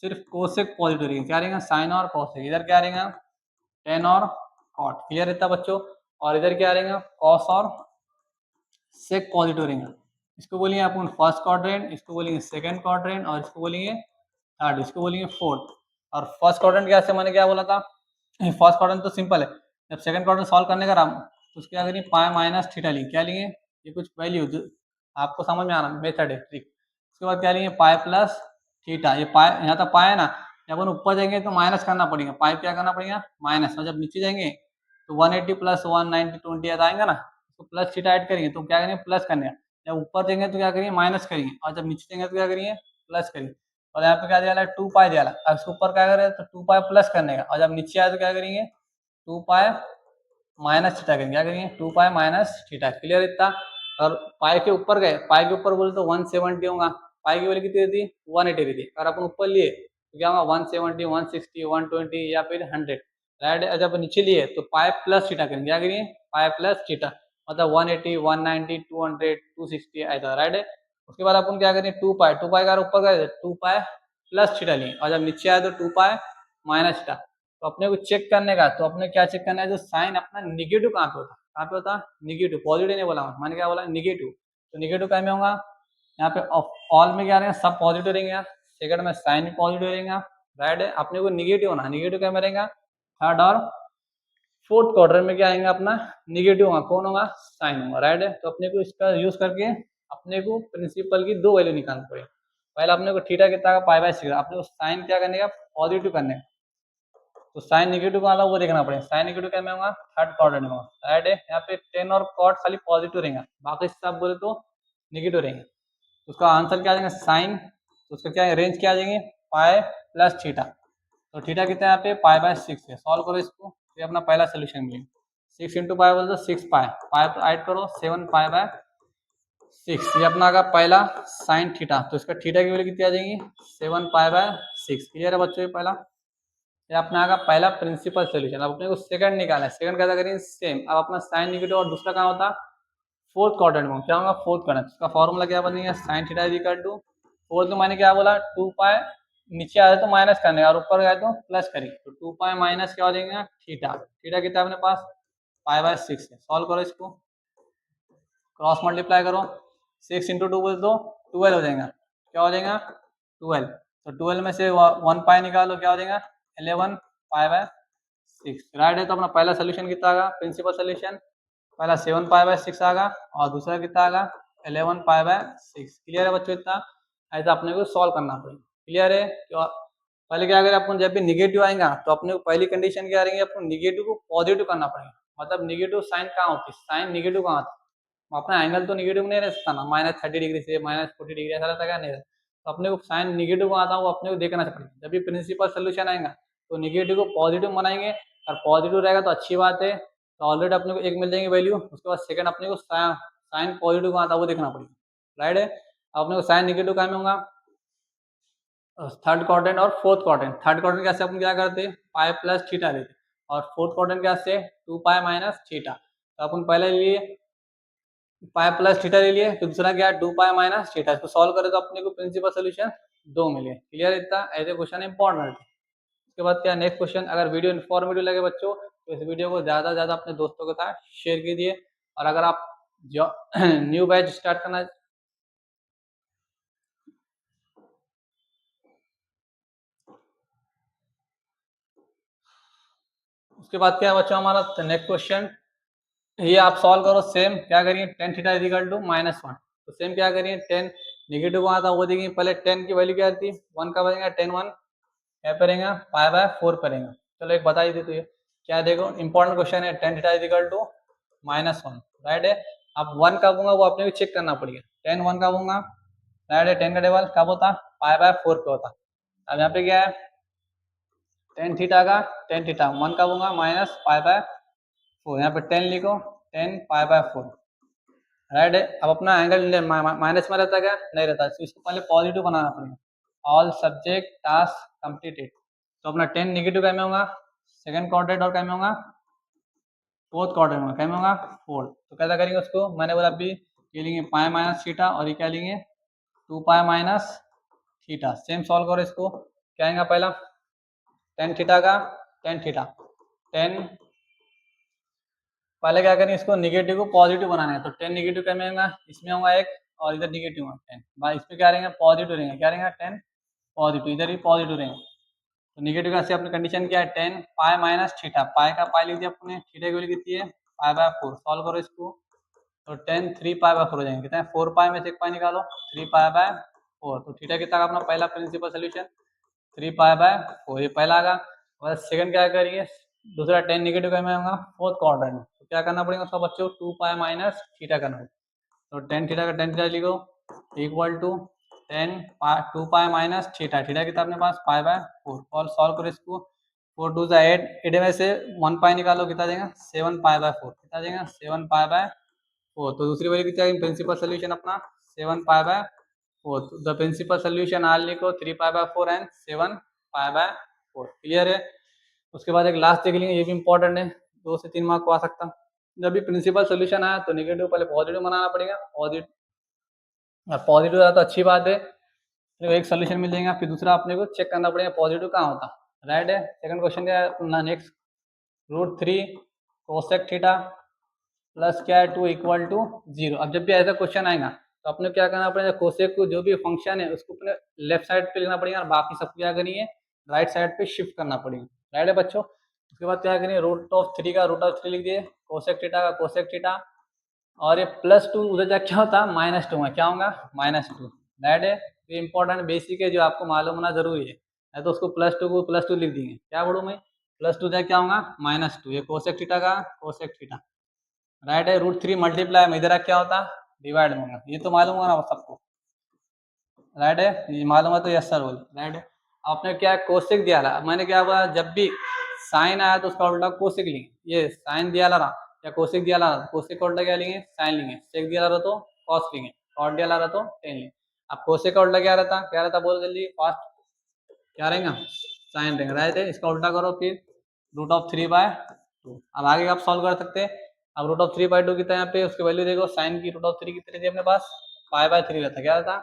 सिर्फ कोसेक पॉजिटिव रहेगा, क्या रहेगा साइन और कोसेक, इधर क्या रहेगा टेन और कॉट, क्लियर रहता बच्चों। और इधर क्या रहेगा कॉस और सेक पॉजिटिव रहेगा। इसको बोलेंगे अपन फर्स्ट क्वाड्रेंट, इसको बोलेंगे सेकंड क्वाड्रेंट और इसको बोलेंगे थर्ड, इसको बोलेंगे फोर्थ। और फर्स्ट क्वाड्रेंट कैसे मैंने क्या बोला था, फर्स्ट क्वाड्रेंट तो सिंपल है, जब सेकंड क्वाड्रेंट सॉल्व करने का राम तो उसके क्या करेंगे पाई माइनस थीटा लेंगे, क्या लेंगे ये कुछ वैल्यू जो आपको समझ में आना मेथड है ट्रिक। उसके बाद क्या लेंगे पाई प्लस थीटा, ये पाई यहाँ तक पाई है ना, जब अपन ऊपर जाएंगे तो माइनस करना पड़ेगा, पाई क्या करना पड़ेगा माइनस, और जब नीचे जाएंगे तो 180 प्लस 190 20 आएगा ना, तो प्लस थीटा ऐड करेंगे तो क्या करेंगे प्लस करने, जब ऊपर देंगे तो क्या करेंगे माइनस करेंगे और जब नीचे देंगे तो क्या करेंगे प्लस करेंगे। और यहाँ पे क्या दिया है 2 पाई दिया है, अब इसके ऊपर क्या करें तो 2 पाई प्लस करने का और जब नीचे आए तो क्या करेंगे 2 पाई माइनस थीटा करेंगे, क्या करेंगे 2 पाई माइनस थीटा, क्लियर इतना। और पाई के ऊपर गए, पाई के ऊपर बोले तो 170 होगा, पाई की वैल्यू कितनी थी 180 थी, अगर अपन ऊपर लिए तो क्या होगा 170 160 120 या फिर 100, राइट। जब नीचे लिए तो पाई प्लस थीटा करेंगे, क्या करेंगे पाई प्लस थीटा, मतलब 180 190 200 260 ऐसा, राइट। उसके बाद अपन क्या करेंगे 2 पाई का ऊपर गए 2 पाई प्लस थीटा लिए और जब नीचे आए तो 2 पाई माइनस थीटा। तो अपने को चेक करने का, तो अपने क्या चेक करना है जो साइन अपना निगेटिव कहाँ पे होता है, कहाँ पे होता है निगेटिव, पॉजिटिव नहीं बोला मैंने क्या बोला निगेटिव, तो निगेटिव कहाँ में होगा यहाँ पे ऑल में क्या रहेगा सब पॉजिटिव रहेंगे, सेकंड में साइन भी पॉजिटिव रहेगा, राइट है। अपने को निगेटिव होना, निगेटिव क्या में रहेगा थर्ड और फोर्थ क्वार्टर में क्या आएगा अपना निगेटिव होगा, कौन होगा साइन होगा, राइट है। तो अपने को इसका यूज करके अपने को प्रिंसिपल की दो वैल्यू निकालनी पड़ेगी। पहले अपने को थीटा कितना का पाई बाय सिक्स, अपने को साइन क्या करने का पॉजिटिव करने का, तो साइन निगेटिव का आता वो देखना पड़ेगा, साइन निगेटिव क्या में होगा थर्ड क्वाड्रेंट में होगा, राइट है। यहाँ पे टेन और कॉट खाली पॉजिटिव रहेगा, बाकी सब बोले तो निगेटिव रहेंगे। तो उसका आंसर क्या आ जाएगा साइन, तो उसका क्या रेंज क्या आ जाएंगे पाई प्लस थीटा, तो थीटा कितना है यहाँ पे पाई बाय सिक्स है, सॉल्व करो इसको, ये अपना पहला सोल्यूशन मिलेगा। 6 इंटू पाई बोल दो 6 पाई, पाई ऐड करो 7 पाई बाय 6, ये अपना आगा पहला साइन थीटा, तो इसका थीटा की वैल्यू कितनी आ जाएगी 7 पाई बाय 6, क्लियर है बच्चों ये पहला, ये अपना आगा पहला प्रिंसिपल सोल्यूशन। अब अपने को सेकंड निकालना है, सेकंड कैसा करेंगे सेम, अब अपना साइन निगेटिव और दूसरा कहाँ होता फोर्थ क्वाड्रेंट में, क्या होगा फोर्थ क्वाड्रेंट, उसका फॉर्मूला क्या बनेगा sine theta is equal to fourth में मैंने क्या बोला 2 पाई, नीचे आए तो माइनस करने और ऊपर गए तो प्लस करेंगे, तो 2 पाई माइनस क्या हो जाएगा थीटा, थीटा कितना अपने पास पाई बाय 6 है, सॉल्व करो इसको, क्रॉस मल्टीप्लाई करो 6 इंटू 2 बोल दो 12 हो जाएगा, क्या हो जाएगा 12, तो 12 में से 1 पाई निकालो क्या हो जाएगा 11 पाई बाय 6, राइट है। तो अपना पहला सोल्यूशन कितना आगा प्रिंसिपल सोल्यूशन, पहला 7 पाई बाय 6 आगा और दूसरा कितना आगा 11 पाई बाय 6, क्लियर है बच्चों इतना, ऐसा अपने को सॉल्व करना पड़ेगा, क्लियर है। तो पहले क्या करें अपन जब भी निगेटिव आएगा तो अपने को पहली कंडीशन क्या रहेगी अपन निगेटिव को पॉजिटिव करना पड़ेगा, मतलब निगेटिव साइन कहाँ होती है साइन निगेटिव कहाँ होती है, अपना एंगल तो निगेटिव नहीं रह सकता ना -30 डिग्री से -40 डिग्री ऐसा रहता क्या नहीं रहता, तो अपने को साइन निगेटिव कहाँ आता है वो अपने को देखना पड़ेगा, जब भी प्रिंसिपल सोल्यूशन आएगा तो निगेटिव को पॉजिटिव बनाएंगे, और पॉजिटिव रहेगा तो अच्छी बात है, तो ऑलरेडी अपने को एक मिल जाएंगे वैल्यू, उसके बाद सेकंड अपने को साइन पॉजिटिव कहाँ आता है वो देखना पड़ेगा, राइट है। अपने को साइन निगेटिव कहाँ में होगा थर्ड क्वाड्रेंट और फोर्थ क्वाड्रेंट, थर्ड क्वाड्रेंट कैसे अपन क्या करते पाई प्लस थीटा लेते, और फोर्थ क्वाड्रेंट कैसे 2 पाई माइनस थीटा, तो अपन पहले लिए पाई प्लस थीटा ले लिए, तो दूसरा क्या है 2 पाई माइनस थीटा, इसको सॉल्व करें तो अपने को प्रिंसिपल सोल्यूशन 2 मिले, क्लियर इतना, ऐसे क्वेश्चन इंपॉर्टेंट है। उसके बाद क्या नेक्स्ट क्वेश्चन, अगर वीडियो इन्फॉर्मेटिव लगे बच्चों तो इस वीडियो को ज़्यादा से ज़्यादा अपने दोस्तों के साथ शेयर कीजिए, और अगर आप जो न्यू बैच स्टार्ट करना, उसके बाद क्या है बच्चों हमारा नेक्स्ट क्वेश्चन, ये आप सॉल्व करो सेम, क्या करिए टेन थीटा इजिकल टू -1, तो सेम क्या करिए 10 निगेटिव वहाँ था वो देखिए, पहले 10 की वैल्यू क्या थी 1 का बनेगा 10 1 क्या करेंगे पाई बाय 4 करेंगे, चलो एक बता ही दे तो ये क्या देखो इंपॉर्टेंट क्वेश्चन है, tan theta is equal to -1, right है। अब 1 कब होगा वो अपने को चेक करना पड़ेगा, 10 1 कब होगा, राइट है, 10 का टेबल कब होता पाई बाय 4 पे होता, अब यहाँ पे क्या है टेन थीटा का टेन थीटा 1 कब होगा माइनस पाई बाय 4, यहाँ पे 10 लिखो 10 पाई बाय 4, राइट है। अब अपना एंगल माइनस में रहता क्या, नहीं रहता, तो इसको पहले पॉजिटिव बनाना पड़ेगा। ऑल सब्जेक्ट टास्क कंप्लीटेड, तो अपना 10 नेगेटिव क्या में होगा, सेकंड क्वाड्रेंट और क्या में होगा, फोर्थ क्वाड्रेंट में क्या में होगा, फोर्थ। तो कैसा करेंगे उसको, मैंने बोला अभी ये लेंगे पाई माइनस थीटा और ये क्या लेंगे 2 pi minus theta. Same solve करो इसको, क्या आएगा पहला टेन थीटा का, टेन थीटा, टेन, पहले क्या करेंगे इसको नेगेटिव को पॉजिटिव बनाना है, तो 10 नेगेटिव क्या में होगा, इसमें होगा एक और इधर नेगेटिव होगा 10, भाई इसमें क्या रहेंगे पॉजिटिव रहेंगे, क्या रहेंगा 10 पॉजिटिव, इधर भी पॉजिटिव रहेंगे। तो नेगेटिव का से अपनी कंडीशन क्या है 10 पाई माइनस थीटा, पाई का पाई लिख दिया अपने, थीटा की वैल्यू कितनी है पाई बाय 4, सॉल्व करो इसको, तो 10 3 पाई बाय 4 हो जाएंगे, कितना है 4 पाई में से एक पाई निकालो 3 पाई बाय 4, तो थीटा कितना का अपना पहला प्रिंसिपल सोल्यूशन 3 पाई बाय 4, ये पहला आगा। और सेकंड क्या करिए, दूसरा 10 नेगेटिव का में होगा फोर्थ क्वाड्रेंट में, तो क्या करना पड़ेगा उसका बच्चों 2 पाई माइनस थीटा करना है, तो 10 थीटा का 10 थीटा लिखो equal to 10 2 pi minus theta, theta कितना अपने पास पाई बाय 4, और सॉल्व करो इसको, 4 2 जा 8, 8 में से 1 पाई निकालो कितना देगा 7 पाई बाय 4, कितना देगा 7 पाई बाय 4, तो दूसरी वैल्यू कितना है प्रिंसिपल सोल्यूशन अपना 7 pi by 4, the principal solution are लिखो 3 pi by 4 and 7 pi by 4, clear है। उसके बाद एक लास्ट देख लेंगे, ये भी इंपॉर्टेंट है, 2 से 3 मार्क को आ सकता। जब भी प्रिंसिपल सोल्यूशन आया तो नेगेटिव पहले पॉजिटिव बनाना पड़ेगा, पॉजिटिव आया तो अच्छी बात है, फिर एक सोल्यूशन मिल जाएगा, फिर दूसरा अपने को चेक करना पड़ेगा पॉजिटिव कहाँ होता, राइट है। सेकंड क्वेश्चन क्या है नेक्स्ट, √3 कोसेक थीटा प्लस क्या है 2 इक्वल टू 0। अब जब भी ऐसा क्वेश्चन आएगा तो अपने क्या करना पड़ेगा, कोसेक को जो भी फंक्शन है उसको अपने लेफ्ट साइड पे लिखना पड़ेगा और बाकी सब क्या करिए राइट साइड पे शिफ्ट करना पड़ेगा, राइट है बच्चों। उसके बाद क्या करिए √3 का √3 लिख दिए, कोसेक थीटा का कोसेक थीटा, और ये +2 उधर जा क्या होता है -2 में, क्या होगा -2, राइट है। ये इंपॉर्टेंट बेसिक है जो आपको मालूम होना जरूरी है तो उसको +2 को +2 लिख देंगे, क्या पढ़ू मैं +2 जा क्या होगा -2, ये कोसेक थीटा का कोसेक थीटा, राइट है। √3 मल्टीप्लाई में इधर क्या होता डिवाइड में होगा, ये तो मालूम होगा ना सबको, राइट है, ये मालूम है तो यस सर बोल, राइट है। आपने क्या कोसेक दिया रहा, मैंने क्या बोला जब भी साइन आया तो उसका उल्टा कोसेक लेंगे, ये साइन दिया ला रहा या कोसेक दिया ला रहा, कोसेक का उल्टा क्या लेंगे साइन लेंगे, सेक दिया रहा तो कॉस लेंगे, कॉट दिया ला रहा तो टेन लेंगे। अब कोसेक का उल्टा क्या रहता, क्या रहता बोल जल्दी फास्ट, क्या रहेगा साइन रहेगा, राइट है। इसका उल्टा करो फिर √3/2, अब आगे आप सॉल्व कर सकते हैं। अब √3/2 कितना है यहाँ पे, उसकी वैल्यू देखो, साइन की √3 कितनी थी अपने पास π/3 रहता, क्या रहता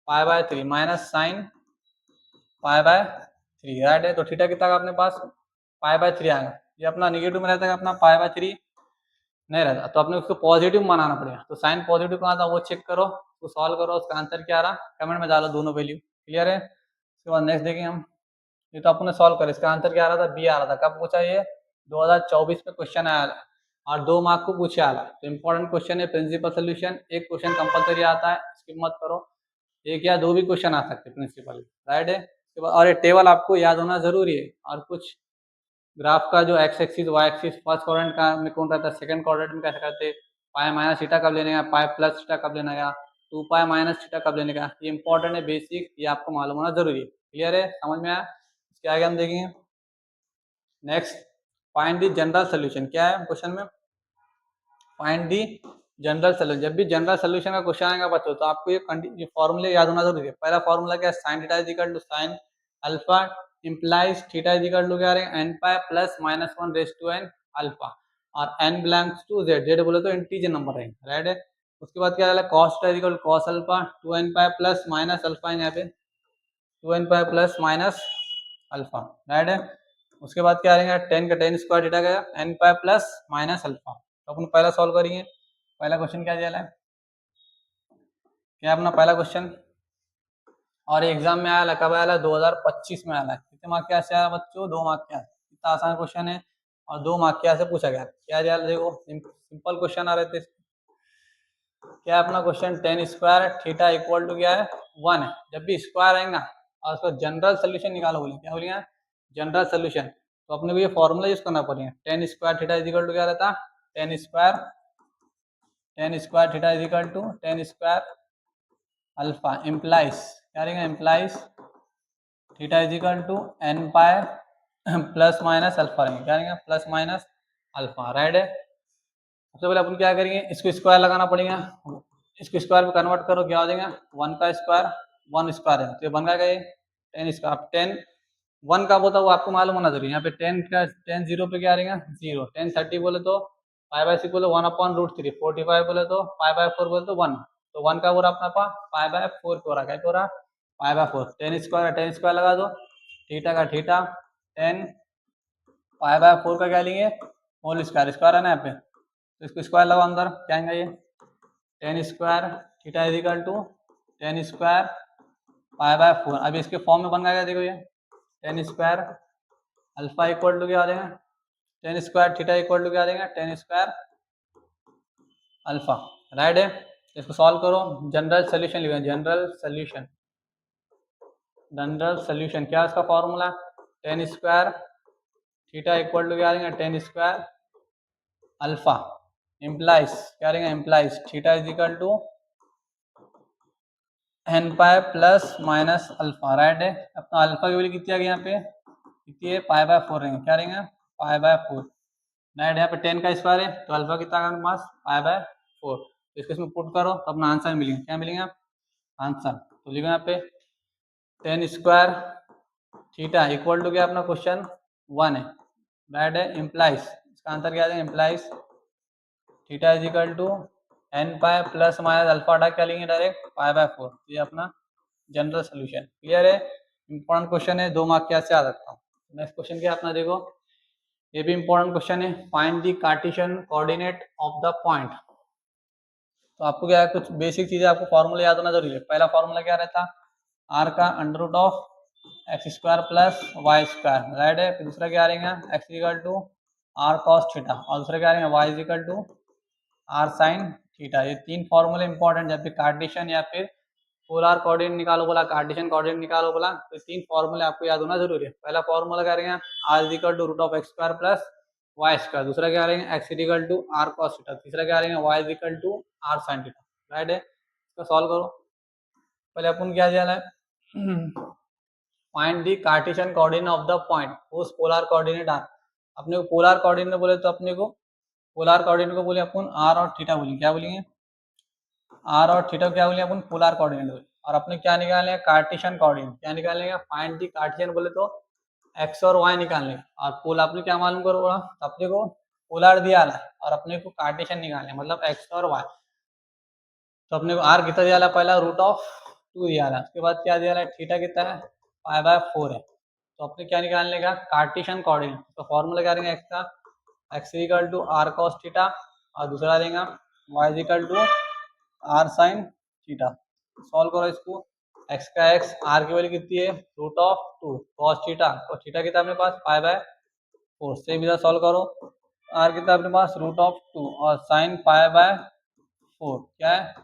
π/3 माइनस साइन π/3, राइट है। तो थीटा कितना का अपने पास π/3 आएगा, ये अपना निगेटिव में रहता है अपना π/3 नहीं रहता, तो अपने उसको पॉजिटिव बनाना पड़ेगा, तो साइन पॉजिटिव कहाँ था वो चेक करो, उसको सॉल्व करो, उसका आंसर क्या आ रहा कमेंट में डालो दोनों वैल्यू, क्लियर है। उसके बाद नेक्स्ट देखेंगे हम, ये तो अपने सॉल्व करें, इसका आंसर क्या आ रहा था बी आ रहा था, कब पूछा ये 2024 में क्वेश्चन आया और 2 मार्क को पूछे आला, तो इंपॉर्टेंट क्वेश्चन है प्रिंसिपल सोल्यूशन, एक क्वेश्चन कंपलसरी आता है, स्किप मत करो, एक या दो भी क्वेश्चन आ सकते हैं प्रिंसिपल, राइट है। उसके बाद और ये टेबल आपको याद होना जरूरी है, और कुछ ग्राफ का जो X axis Y axis first quadrant का में कौन रहता है, सेकंड क्वाड्रेंट में कैसे करते हैं, पाई माइनस थीटा कब लेने का, पाई प्लस थीटा कब लेने का, 2 पाई माइनस थीटा कब लेने का, ये इंपॉर्टेंट है बेसिक, ये आपको मालूम होना जरूरी है, क्लियर है, समझ में आया। इसके आगे हम देखेंगे next, find the general solution, क्या है क्वेश्चन में फाइंड दी जनरल सोल्यूशन। जब भी जनरल सोल्यूशन का क्वेश्चन आएगा बच्चों तो आपको ये फॉर्मूले याद होना जरूरी है। पहला फॉर्मूला क्या है, sine theta is equal to sine alpha implies theta is equal to क्या रहेगा n pi plus -1 raise to n alpha, और n belongs to z, z बोले तो इंटीजर नंबर रहेंगे, राइट है। उसके बाद क्या रहेगा cos theta is equal to cos alpha 2n pi plus minus alpha, यहाँ पे 2n pi plus minus alpha, right है। उसके बाद क्या रहेगा टेन का टेन स्क्वायर थीटा का n pi plus minus alpha, तो अपन पहला सॉल्व करेंगे। पहला क्वेश्चन क्या दिया है, क्या अपना पहला क्वेश्चन, और एग्जाम में आया कब आया 2025 में आया, कितने मार्क के से आया बच्चों 2 मार्क के, कितना आसान क्वेश्चन है और 2 मार्क के से पूछा गया, क्या दिया देखो सिंपल क्वेश्चन आ रहे थे। क्या अपना question tan square theta equal to क्या है 1 है, जब भी स्क्वायर आएगा और उसका जनरल सोल्यूशन निकालो, बोले क्या बोलिए जनरल सोल्यूशन, तो अपने को ये फॉर्मूला यूज करना पड़ेगा, tan square theta is equal to क्या रहता tan square theta is equal to tan square alpha implies क्या रहेगा implies theta is equal to n pi plus minus alpha रहेंगे, क्या रहेंगे प्लस माइनस अल्फा, राइट है। सबसे पहले अपन क्या करेंगे, इसको स्क्वायर लगाना पड़ेगा, इसको स्क्वायर में कन्वर्ट करो, क्या हो जाएगा 1 का स्क्वायर 1 स्क्वायर है तो ये बन गया ये 10 स्क्वायर। अब 10 1 का होता है वो आपको मालूम होना जरूरी है। यहाँ पे 10 का 10 जीरो पे क्या आ रहेगा 0, 10 30 बोले तो 5/6 बोले 1/√3, 45 बोले तो 5/4 बोले तो 1, तो 1 का पूरा अपना पास 5/4 पे हो रहा है, क्या पे हो रहा 5/4, 10 स्क्वायर 10 स्क्वायर लगा दो, थीटा का थीटा 10 5/4 का क्या लेंगे होल स्क्वायर, स्क्वायर है ना यहाँ पे तो इसको स्क्वायर लगाओ अंदर, क्या आएगा ये 10 square theta is equal to 10 square 5/4। अभी इसके फॉर्म में बन गया, देखो ये 10 स्क्वायर अल्फा इक्वल टू क्या आ जाएगा 10 स्क्वायर थीटा इक्वल टू क्या आ जाएगा 10 स्क्वायर अल्फा, राइट है। इसको सॉल्व करो, जनरल सोल्यूशन लिखो, जनरल सोल्यूशन, जनरल सोल्यूशन क्या है इसका formula 10 square theta equal to क्या आ जाएगा 10 स्क्वायर अल्फा इम्प्लाइज क्या रहेगा implies theta is equal to N pi plus minus alpha, right है। अपना अल्फा की वैल्यू कितनी आ गई यहाँ पे कितनी है 5/4 रहेंगे, क्या रहेंगे 5/4, राइट। यहाँ पे 10 का स्क्वायर है तो अल्फा कितना आ गया पास 5/4, इसको इसमें पुट करो तो अपना आंसर मिलेगा, क्या मिलेगा आंसर, तो लिखो यहाँ पे 10 स्क्वायर थीटा इक्वल टू क्या अपना क्वेश्चन 1 है, राइट है। इम्प्लाइज इसका आंसर क्या आ जाएगा implies theta is equal to N pi plus minus alpha हटा क्या लेंगे डायरेक्ट 5/4, ये अपना जनरल सोल्यूशन, क्लियर है। इंपॉर्टेंट क्वेश्चन है, 2 मार्क के से आ सकता हूँ। नेक्स्ट क्वेश्चन क्या अपना देखो, ये भी इंपॉर्टेंट क्वेश्चन है, find the cartesian coordinate of the point. तो आपको क्या है कुछ बेसिक चीजें आपको फॉर्मूला याद होना जरूरी है। पहला फॉर्मूला क्या रहता आर का under root of X square plus Y square, right है। फिर दूसरा क्या रहेगा X equal to are cos theta, और दूसरा क्या रहेगा Y equal to are sine theta. ये 3 फॉर्मूले इंपॉर्टेंट, जब भी कार्टेशियन या फिर पोलर कोऑर्डिनेट निकालो बोला, कार्टेशियन कोऑर्डिनेट निकालो बोला, तो 3 फॉर्मूले आपको याद होना जरूरी है। पहला फॉर्मूला क्या रहेगा R is equal to root of X square plus Y square, दूसरा क्या रहेगा X equal to are cos theta, तीसरा क्या रहेगा Y equal to are sine theta, right है। इसको सॉल्व करो, पहले अपन क्या दिया है find the cartesian coordinate of the point उस पोलर कोऑर्डिनेट आर। अपने को पोलर कोऑर्डिनेट बोले तो अपने को पोलर कोऑर्डिनेट को बोले अपन आर और थीटा बोलेंगे, क्या बोलेंगे आर और थीटा क्या बोलेंगे अपन पोलर कोऑर्डिनेट बोले। और अपने क्या निकालेंगे कार्टेशियन कोऑर्डिनेट, क्या निकालेंगे फाइंड द कार्टेशियन बोले तो एक्स और वाई निकालने, और पोल अपने क्या मालूम करो बोला अपने को पोलर दिया है और अपने को कार्टेशियन निकालने मतलब एक्स और वाई। तो अपने को आर कितना दिया पहला रूट ऑफ 2 दिया है, उसके बाद क्या दिया है थीटा कितना है 5/4 है। तो अपने क्या निकालने का कार्टेशियन कोऑर्डिनेट, तो फॉर्मूला क्या रहेगा एक्स का X equal to are cos theta, और दूसरा देगा Y equal to are sine theta. Solve करो इसको, एक्स का एक्स आर की वैल्यू कितनी है रूट ऑफ 2 कॉस थीटा, और थीटा कितना अपने पास 5/4, सेम इधर सॉल्व करो आर कितना अपने पास रूट ऑफ 2 और साइन 5/4 क्या है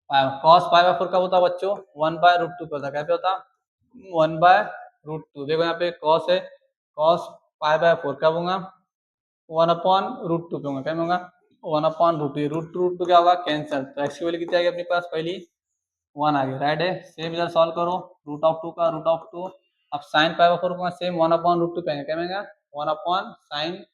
5 कॉस 5/4 कब होता है बच्चों 1/√2 पे होता है, क्या पे होता 1/√2। देखो यहाँ पे कॉस है, कॉस 5/4 कब होगा 1/√2 पे होगा, क्या होगा 1/√2, रूट टू क्या होगा कैंसिल, तो एक्स की वैल्यू कितनी आ गई अपने पास पहली 1 आ गई, राइट है। सेम इधर सॉल्व करो रूट ऑफ 2 का रूट ऑफ 2, अब साइन 5/4 का सेम 1/√2 पे क्या मिलेगा 1 साइन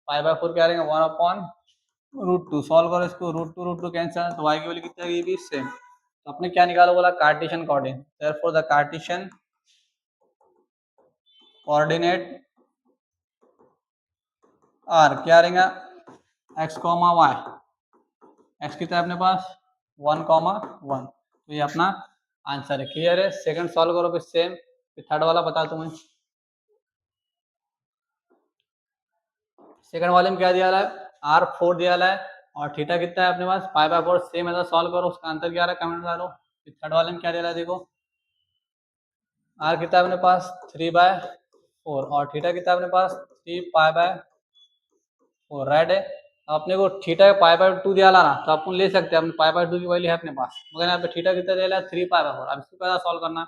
5/4 क्या रहेगा 1/√2। सॉल्व करो इसको रूट टू कैंसिल, तो y की वैल्यू कितनी आ गई भी सेम। तो अपने क्या निकालो बोला cartesian coordinate, therefore the cartesian coordinate r क्या रहेगा एक्स कॉमा वाई, एक्स कितना है अपने पास 1,1, तो ये अपना आंसर है, क्लियर है। सेकंड सॉल्व करो फिर सेम, फिर थर्ड वाला बता तुम्हें। सेकंड वाले में क्या दिया है R4 दिया है और थीटा कितना है अपने पास 5/4, सेम ऐसा सॉल्व करो, उसका आंसर क्या रहा कमेंट डालो। फिर थर्ड वाले में क्या दिया है देखो R कितना है अपने पास 3/4 और थीटा कितना है अपने पास 3π/4, राइट है। अपने को थीटा 5/2 दिया ना, तो अपन ले सकते हैं, अपने 5/2 की वैल्यू है अपने पास, मगर यहाँ पे थीटा कितना दिया 3π/4। अब इसको कैसा सॉल्व करना,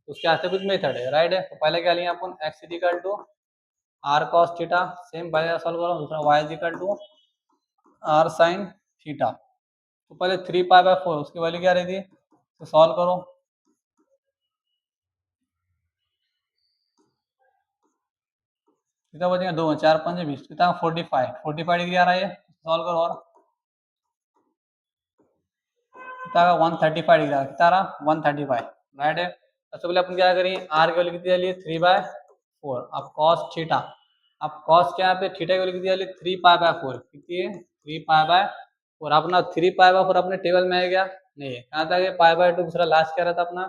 उसके हाथ से कुछ मेथड है, राइट है। तो पहले क्या लिया अपन X equal to are cos theta, same पहले सॉल्व करो, दूसरा Y equal to are sine theta. तो पहले 3π/4 उसकी वैल्यू क्या रहती है, तो सॉल्व करो, कितना बचेगा 2 4 5 20 कितना 45 डिग्री आ रहा है, सॉल्व करो और कितना का 135 डिग्री कितना रहा 135 राइट है। सबसे पहले अपन क्या करेंगे आर की वैल्यू कितनी डालिए 3/4। अब कॉस थीटा, अब कॉस क्या पे थीटा की वैल्यू कितनी डालिए 3π/4 कितनी है 3π/4। अपना 3π/4 अपने टेबल में है क्या नहीं है, कहाँ तक है π/2 दूसरा लास्ट क्या रहता अपना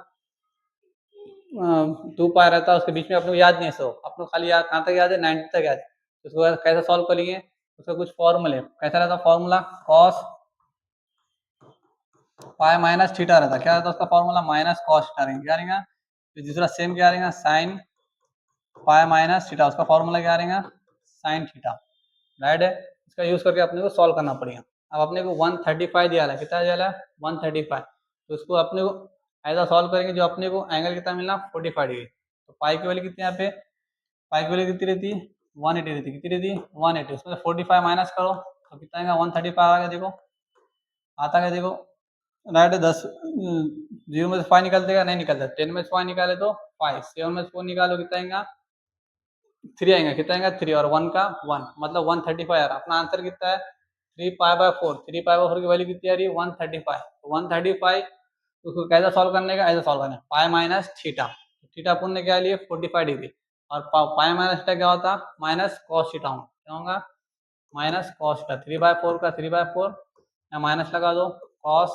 2π रहता है, उसके बीच में अपने को याद नहीं है सो अपने खाली याद कहाँ तक याद है 90 तक याद है। उसको कैसे सॉल्व करेंगे उसका कुछ फॉर्मूले कैसा रहता formula cos pi minus theta रहता क्या रहता उसका फॉर्मूला माइनस कॉस थीटा रहेगा क्या रहेगा। तो दूसरा सेम क्या रहेगा साइन पाई माइनस थीटा उसका फॉर्मूला क्या रहेगा साइन थीटा राइट है। इसका यूज करके अपने को सॉल्व करना पड़ेगा। अब अपने को 135 दिया है कितना दिया है 135, तो उसको अपने को ऐसा सॉल्व करेंगे जो अपने को एंगल कितना मिलना 45 डिग्री। तो पाई की वैल्यू कितनी यहाँ पे पाई की वैल्यू कितनी रहती 180 रहती कितनी रहती 180 उसमें 45 माइनस करो तो कितना आएगा 135 आ गया देखो आता है देखो राइट है। 10 0 में से 5 निकल देगा नहीं निकलता 10 में से 5 निकाले तो 5 7 में से 4 निकालो कितना आएगा 3 आएगा कितना आएगा 3 और 1 का 1 मतलब 135 आ रहा अपना आंसर कितना है 3π/4 3π/4 की वैल्यू कितनी आ रही है 135। तो 135 उसको कैसा सॉल्व करने का ऐसा सॉल्व करना है पाई माइनस थीटा थीटा अपन ने क्या लिए 45 डिग्री और पाई माइनस थीटा क्या होता माइनस कॉस थीटा क्या होगा माइनस कॉस थीटा 3/4 का 3/4 या माइनस लगा दो कॉस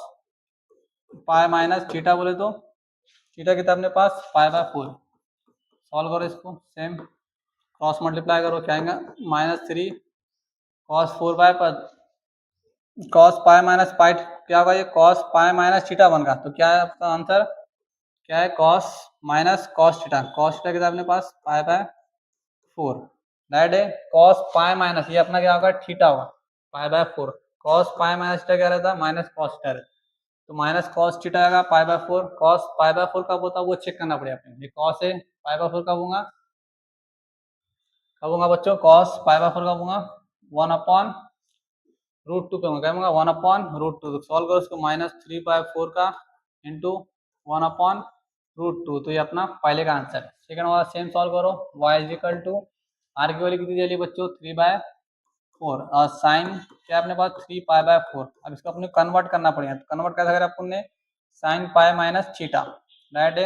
पाई माइनस थीटा बोले तो थीटा कितना अपने पास π/4 सॉल्व करो इसको सेम क्रॉस मल्टीप्लाई करो क्या आएगा -3 कॉस 4 पर कॉस पाई माइनस पाई क्या होगा ये कॉस पाई माइनस थीटा बनेगा। तो क्या है आपका आंसर क्या है कॉस माइनस कॉस थीटा कितना अपने पास π/4 राइट है। कॉस पाई माइनस ये अपना क्या होगा थीटा होगा π/4 कॉस पाई माइनस थीटा क्या रहता है माइनस कॉस थीटा रहता तो माइनस कॉस थीटा आएगा π/4 कॉस π/4 कब होता है वो चेक करना पड़ेगा अपने ये कॉस है π/4 कब होगा बच्चों कॉस π/4 कब होगा 1/√2 पे होगा क्या होगा 1/√2 तो सॉल्व करो इसको -3/4 का इंटू 1/√2 तो ये अपना पहले का आंसर है। सेकंड वाला सेम सॉल्व करो y is equal to r की वैल्यू कितनी चलिए बच्चों 3/4 और साइन क्या अपने पास 3π/4। अब इसको अपने कन्वर्ट करना पड़ेगा तो कन्वर्ट कैसे करें अपन ने sine pi minus theta right है।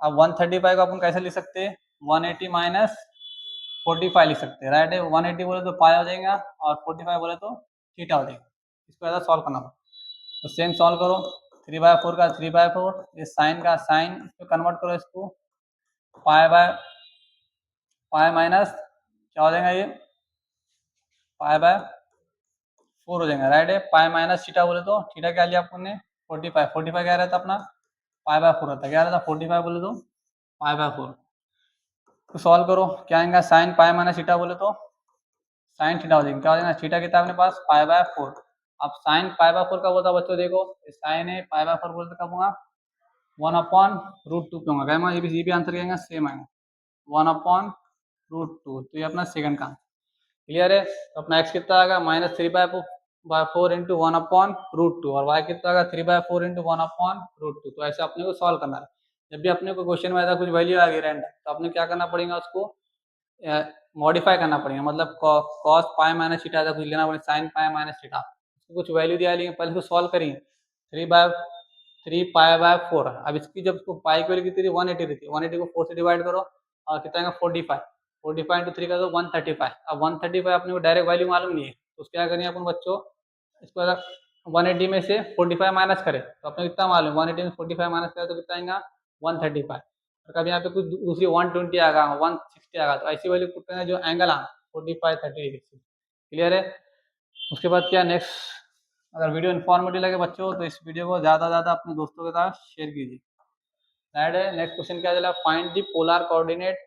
अब 135 को अपन कैसे लिख सकते हैं 180 माइनस 45 लिख सकते हैं राइट है। 180 बोले तो पाई हो जाएगा और 45 बोले तो थीटा हो जाएगा। इसको ऐसा सॉल्व करना पड़ेगा तो सेम सॉल्व करो 3/4 का 3/4 ये साइन का साइन इसको कन्वर्ट करो इसको पाई माइनस क्या हो जाएगा ये π/4 हो जाएगा राइट है। पाई माइनस थीटा बोले तो थीटा क्या लिया आपने 45 क्या रहता अपना π/4 रहता क्या रहता 45 बोले तो π/4 तो सॉल्व करो क्या आएगा साइन पाई माइनस थीटा बोले तो साइन थीटा हो जाएगा क्या हो जाएगा थीटा कितना अपने पास π/4। अब साइन π/4 कब होता बच्चों देखो साइन है π/4 बोलते कब होगा 1/√2 पे होगा क्या ये भी आंसर क्या सेम आएगा 1/√2 तो ये अपना सेकंड का क्लियर है। तो अपना x कितना आएगा -3/4 इंटू 1/√2 और y कितना आएगा 3/4 इंटू 1/√2। तो ऐसे अपने को सॉल्व करना है। जब भी अपने को क्वेश्चन में ऐसा कुछ वैल्यू आ गई रैंडम तो अपने क्या करना पड़ेगा उसको मॉडिफाई करना पड़ेगा मतलब कॉस पाई माइनस थीटा ऐसा कुछ लेना पड़ेगा साइन पाई माइनस थीटा कुछ वैल्यू दिया लेंगे पहले इसको सॉल्व करेंगे 3/4। अब इसकी जब पाई की वैल्यू कितनी थी 180 थी 180 को 4 से डिवाइड करो और कितना आएगा 45 इंटू 3 का तो 135। अब 135 अपने को डायरेक्ट वैल्यू मालूम नहीं है तो क्या करेंगे अपन बच्चों इसको अगर 180 में से 45 माइनस करें तो अपने कितना मालूम 180 में 45 माइनस करें तो कितना आएगा 135। और कभी यहाँ पे कुछ दूसरी 120 आएगा 160 आएगा तो ऐसी वैल्यू पुट करेंगे जो एंगल आ 45 30 डिग्री क्लियर है। उसके बाद क्या नेक्स्ट अगर वीडियो इन्फॉर्मेटिव लगे बच्चों तो इस वीडियो को ज़्यादा से ज़्यादा अपने दोस्तों के साथ शेयर कीजिए राइट है। नेक्स्ट क्वेश्चन क्या चला find the polar coordinate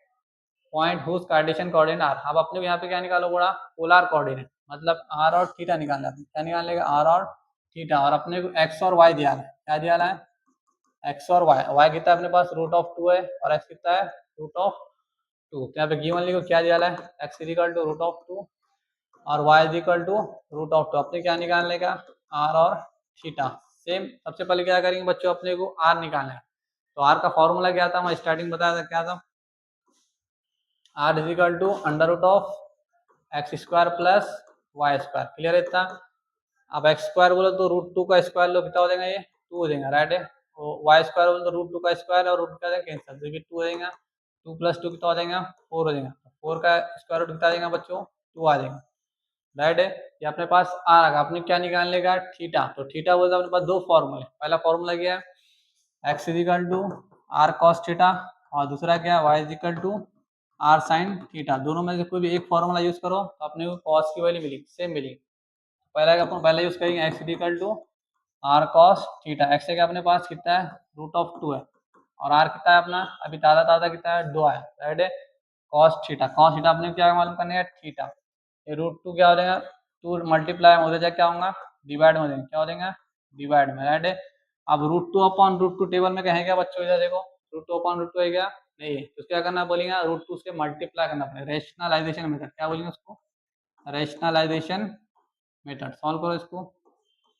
point whose cartesian coordinate are. अब अपने यहाँ पे क्या निकालो बड़ा पोलर कोऑर्डिनेट मतलब आर और थीटा निकालना है क्या निकाल लेगा आर और थीटा और अपने को एक्स और वाई दिया है क्या दिया है एक्स और वाई कितना अपने पास √2 है और एक्स कितना है √2। तो यहाँ पे गिवन लिखो क्या दिया है एक्स इज इक्वल टू √2 और वाई इज इक्वल टू √2। अपने क्या निकालने का आर और थीटा सेम सबसे पहले क्या करेंगे बच्चों अपने को आर निकालना है। तो आर का फॉर्मूला क्या था मैं स्टार्टिंग बताया था क्या था r is equal to √x² plus y² clear है इतना। अब x² बोलो तो √2 का स्क्वायर लो कितना हो जाएगा ये 2 हो जाएगा, राइट है। वाई स्क्वायर बोले तो रूट 2 का स्क्वायर और रूट क्या जाएगा कैंसिल, तो ये 2 हो जाएगा, 2 प्लस 2 कितना हो जाएगा 4 हो जाएगा, 4 का स्क्वायर रूट कितना आ जाएगा बच्चों 2 आ जाएगा, राइट है। ये अपने पास आ रहा, आपने क्या निकाल लेगा थीटा, तो थीटा बोलते अपने पास दो फॉर्मूले, पहला फॉर्मूला क्या है x is equal to are cos theta और दूसरा क्या है y is equal to are sine theta, दोनों में से कोई भी एक फॉर्मूला यूज करो तो अपने को कॉस की वैल्यू मिली सेम मिली। पहला अपन पहले यूज करेंगे x is equal to are cos theta, x का अपने पास कितना है रूट ऑफ 2 है और आर कितना है अपना अभी ताज़ा ताज़ा कितना है 2 है, राइट है। कॉस थीटा अपने क्या मालूम करने है थीटा, ये रूट 2 क्या हो जाएगा 2 मल्टीप्लाई हो जाएगा क्या होगा डिवाइड हो जाएगा, क्या हो जाएगा डिवाइड में, राइट है। अब रूट 2 अपॉन रूट 2 टेबल में कहेगा बच्चों इधर देखो रूट 2 अपॉन रूट 2 है क्या नहीं, तो क्या करना बोलेंगे रूट 2 से मल्टीप्लाई करना पड़ेगा, रेशनलाइजेशन मेथड क्या बोलेंगे उसको रेशनलाइजेशन मेथड, सॉल्व करो इसको।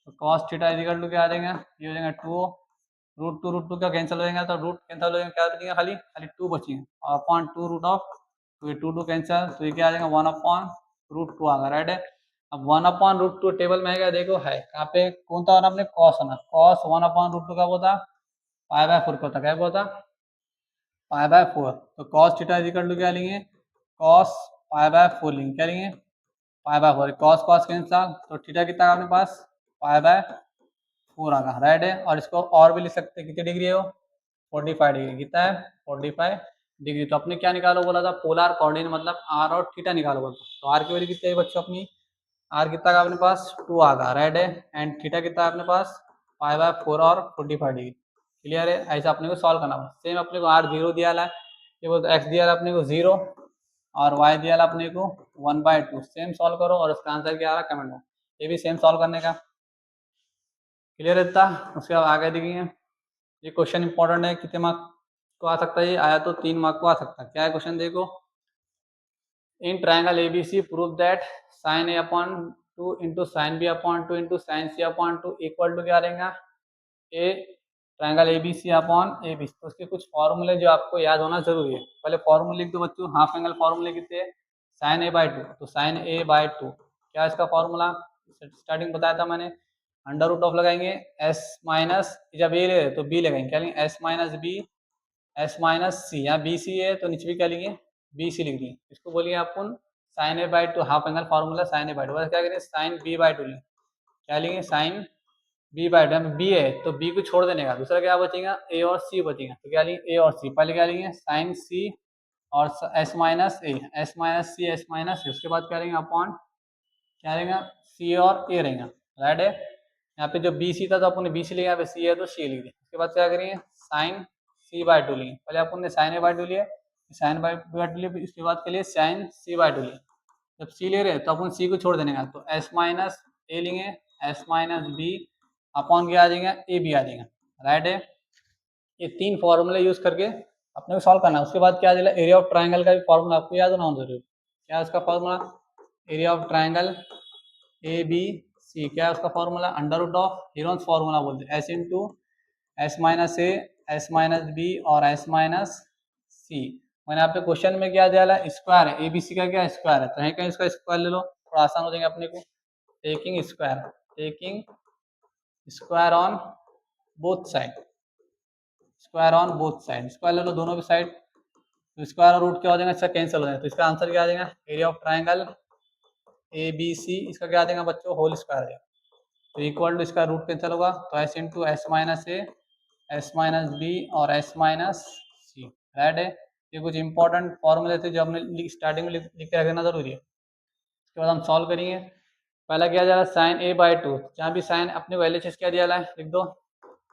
तो कॉस थीटा इजिकल टू क्या आ जाएगा ये हो जाएगा 2 रूट टू क्या कैंसिल हो जाएगा, तो रूट कैंसिल हो जाएगा क्या बचेगा खाली खाली 2 बचेगा और अपॉन 2 रूट ऑफ, तो ये 2 कैंसिल, तो ये क्या आ जाएगा 1 अपॉन रूट 2 आ गया, राइट है। अब 1 अपॉन रूट 2 टेबल में आएगा देखो है कहाँ पे कौन सा होना अपने कॉस होना, कॉस 1 अपॉन रूट 2 का होता पाई बाय 4 का होता, क्या होता पाई बाय 4, तो कॉस थीटा इजिकल टू क्या लेंगे कॉस पाई बाय 4 लेंगे, क्या लेंगे पाई बाय 4, कॉस कॉस कैंसिल, तो थीटा कितना अपने पास पाई बाय 4 आ गया, राइट है। और इसको और भी लिख सकते हैं कितनी डिग्री है वो 45 डिग्री, कितना है 45 डिग्री, तो अपने क्या निकालो बोला था पोलर कोऑर्डिनेट मतलब आर और थीटा निकालो बोलता, तो आर की वैल्यू कितनी है बच्चों अपनी आर कितना का अपने पास 2 आ गया, राइट है। एंड थीटा कितना है अपने पास 5/4 और 45 डिग्री, क्लियर है। ऐसा अपने को सॉल्व करना है, सेम अपने को आर 0 दिया है, ये बोलते एक्स दिया है अपने को 0 और वाई दिया है अपने को 1/2, सेम सॉल्व करो और उसका आंसर क्या आ रहा है कमेंट में, ये भी सेम सॉल्व करने का, क्लियर रहता। उसके बाद आगे देखिए ये क्वेश्चन इंपॉर्टेंट है, कितने मार्क को आ सकता है, ये आया तो 3 मार्क को आ सकता है। क्या है क्वेश्चन देखो, in triangle ABC prove that sin A upon 2 into sine B upon 2 into sine C upon 2 equal to क्या रहेगा a triangle ABC upon AB, तो उसके कुछ फॉर्मूले जो आपको याद होना जरूरी है, पहले फॉर्मूले लिख दो बच्चों, हाफ एंगल फॉर्मूले कितने sin A/2, तो sin A/2 क्या इसका फॉर्मूला स्टार्टिंग बताया था मैंने, अंडर रूट ऑफ लगाएंगे s माइनस, जब ए ले तो b लगाएंगे, क्या लेंगे s minus B S minus C, यहाँ बी सी है तो नीचे भी क्या लिखेंगे बी सी लिख दिए, इसको बोलिए अपन sine A/2 half angle formula sine A/2, क्या करेंगे साइन B/2 लेंगे, क्या लेंगे साइन B/2, बी है तो बी को छोड़ देने का, दूसरा क्या बचेगा ए और सी बचेगा, तो क्या लेंगे ए और सी, पहले क्या लेंगे साइन सी और S minus A, S minus C S minus A, उसके बाद क्या लेंगे अपॉन क्या रहेगा सी और ए रहेगा, राइट है। यहाँ पे जो बी सी था तो अपन ने बी सी लिया, यहाँ पे सी है तो सी लिख दिया, उसके बाद क्या करेंगे साइन C/2 लिए, पहले अपन ने साइन A/2 लिया, साइन बाई लिए, इसके बाद के लिए साइन C/2 लिए, जब सी ले रहे तो अपन सी को छोड़ देने का, तो एस माइनस ए लेंगे एस माइनस बी अपॉन क्या आ जाएगा ए बी आ जाएगा, राइट है। ये 3 फॉर्मूले यूज करके अपने को सॉल्व करना है। उसके बाद क्या आ जाएगा एरिया ऑफ ट्राइंगल का भी फॉर्मूला आपको याद होना जरूरी, क्या है उसका formula area of triangle A B C, क्या है उसका formula under root of Heron's formula बोलते हैं s into S minus A S minus b और एस माइनस सी, मैंने यहाँ पे क्वेश्चन में क्या दिया है स्क्वायर है, एबीसी का क्या स्क्वायर है, तो यहीं कहीं इसका स्क्वायर ले लो थोड़ा आसान हो जाएगा अपने को, taking square on both side, square on both side, square ले लो दोनों भी साइड, तो स्क्वायर और रूट क्या हो जाएगा इसका कैंसिल हो जाएगा, तो इसका आंसर क्या आ जाएगा area of triangle A B C, इसका क्या आ जाएगा बच्चों होल स्क्वायर आ जाएगा, तो इक्वल टू इसका रूट कैंसिल होगा, तो s into S minus A S minus b और एस माइनस सी, राइट है। ये कुछ इंपॉर्टेंट फॉर्मूले थे जो हमने स्टार्टिंग में लिख के रखना जरूरी है। उसके बाद हम सॉल्व करेंगे, पहला क्या जा रहा है साइन A/2, जहाँ भी साइन अपने को LHS क्या दिया है लिख दो,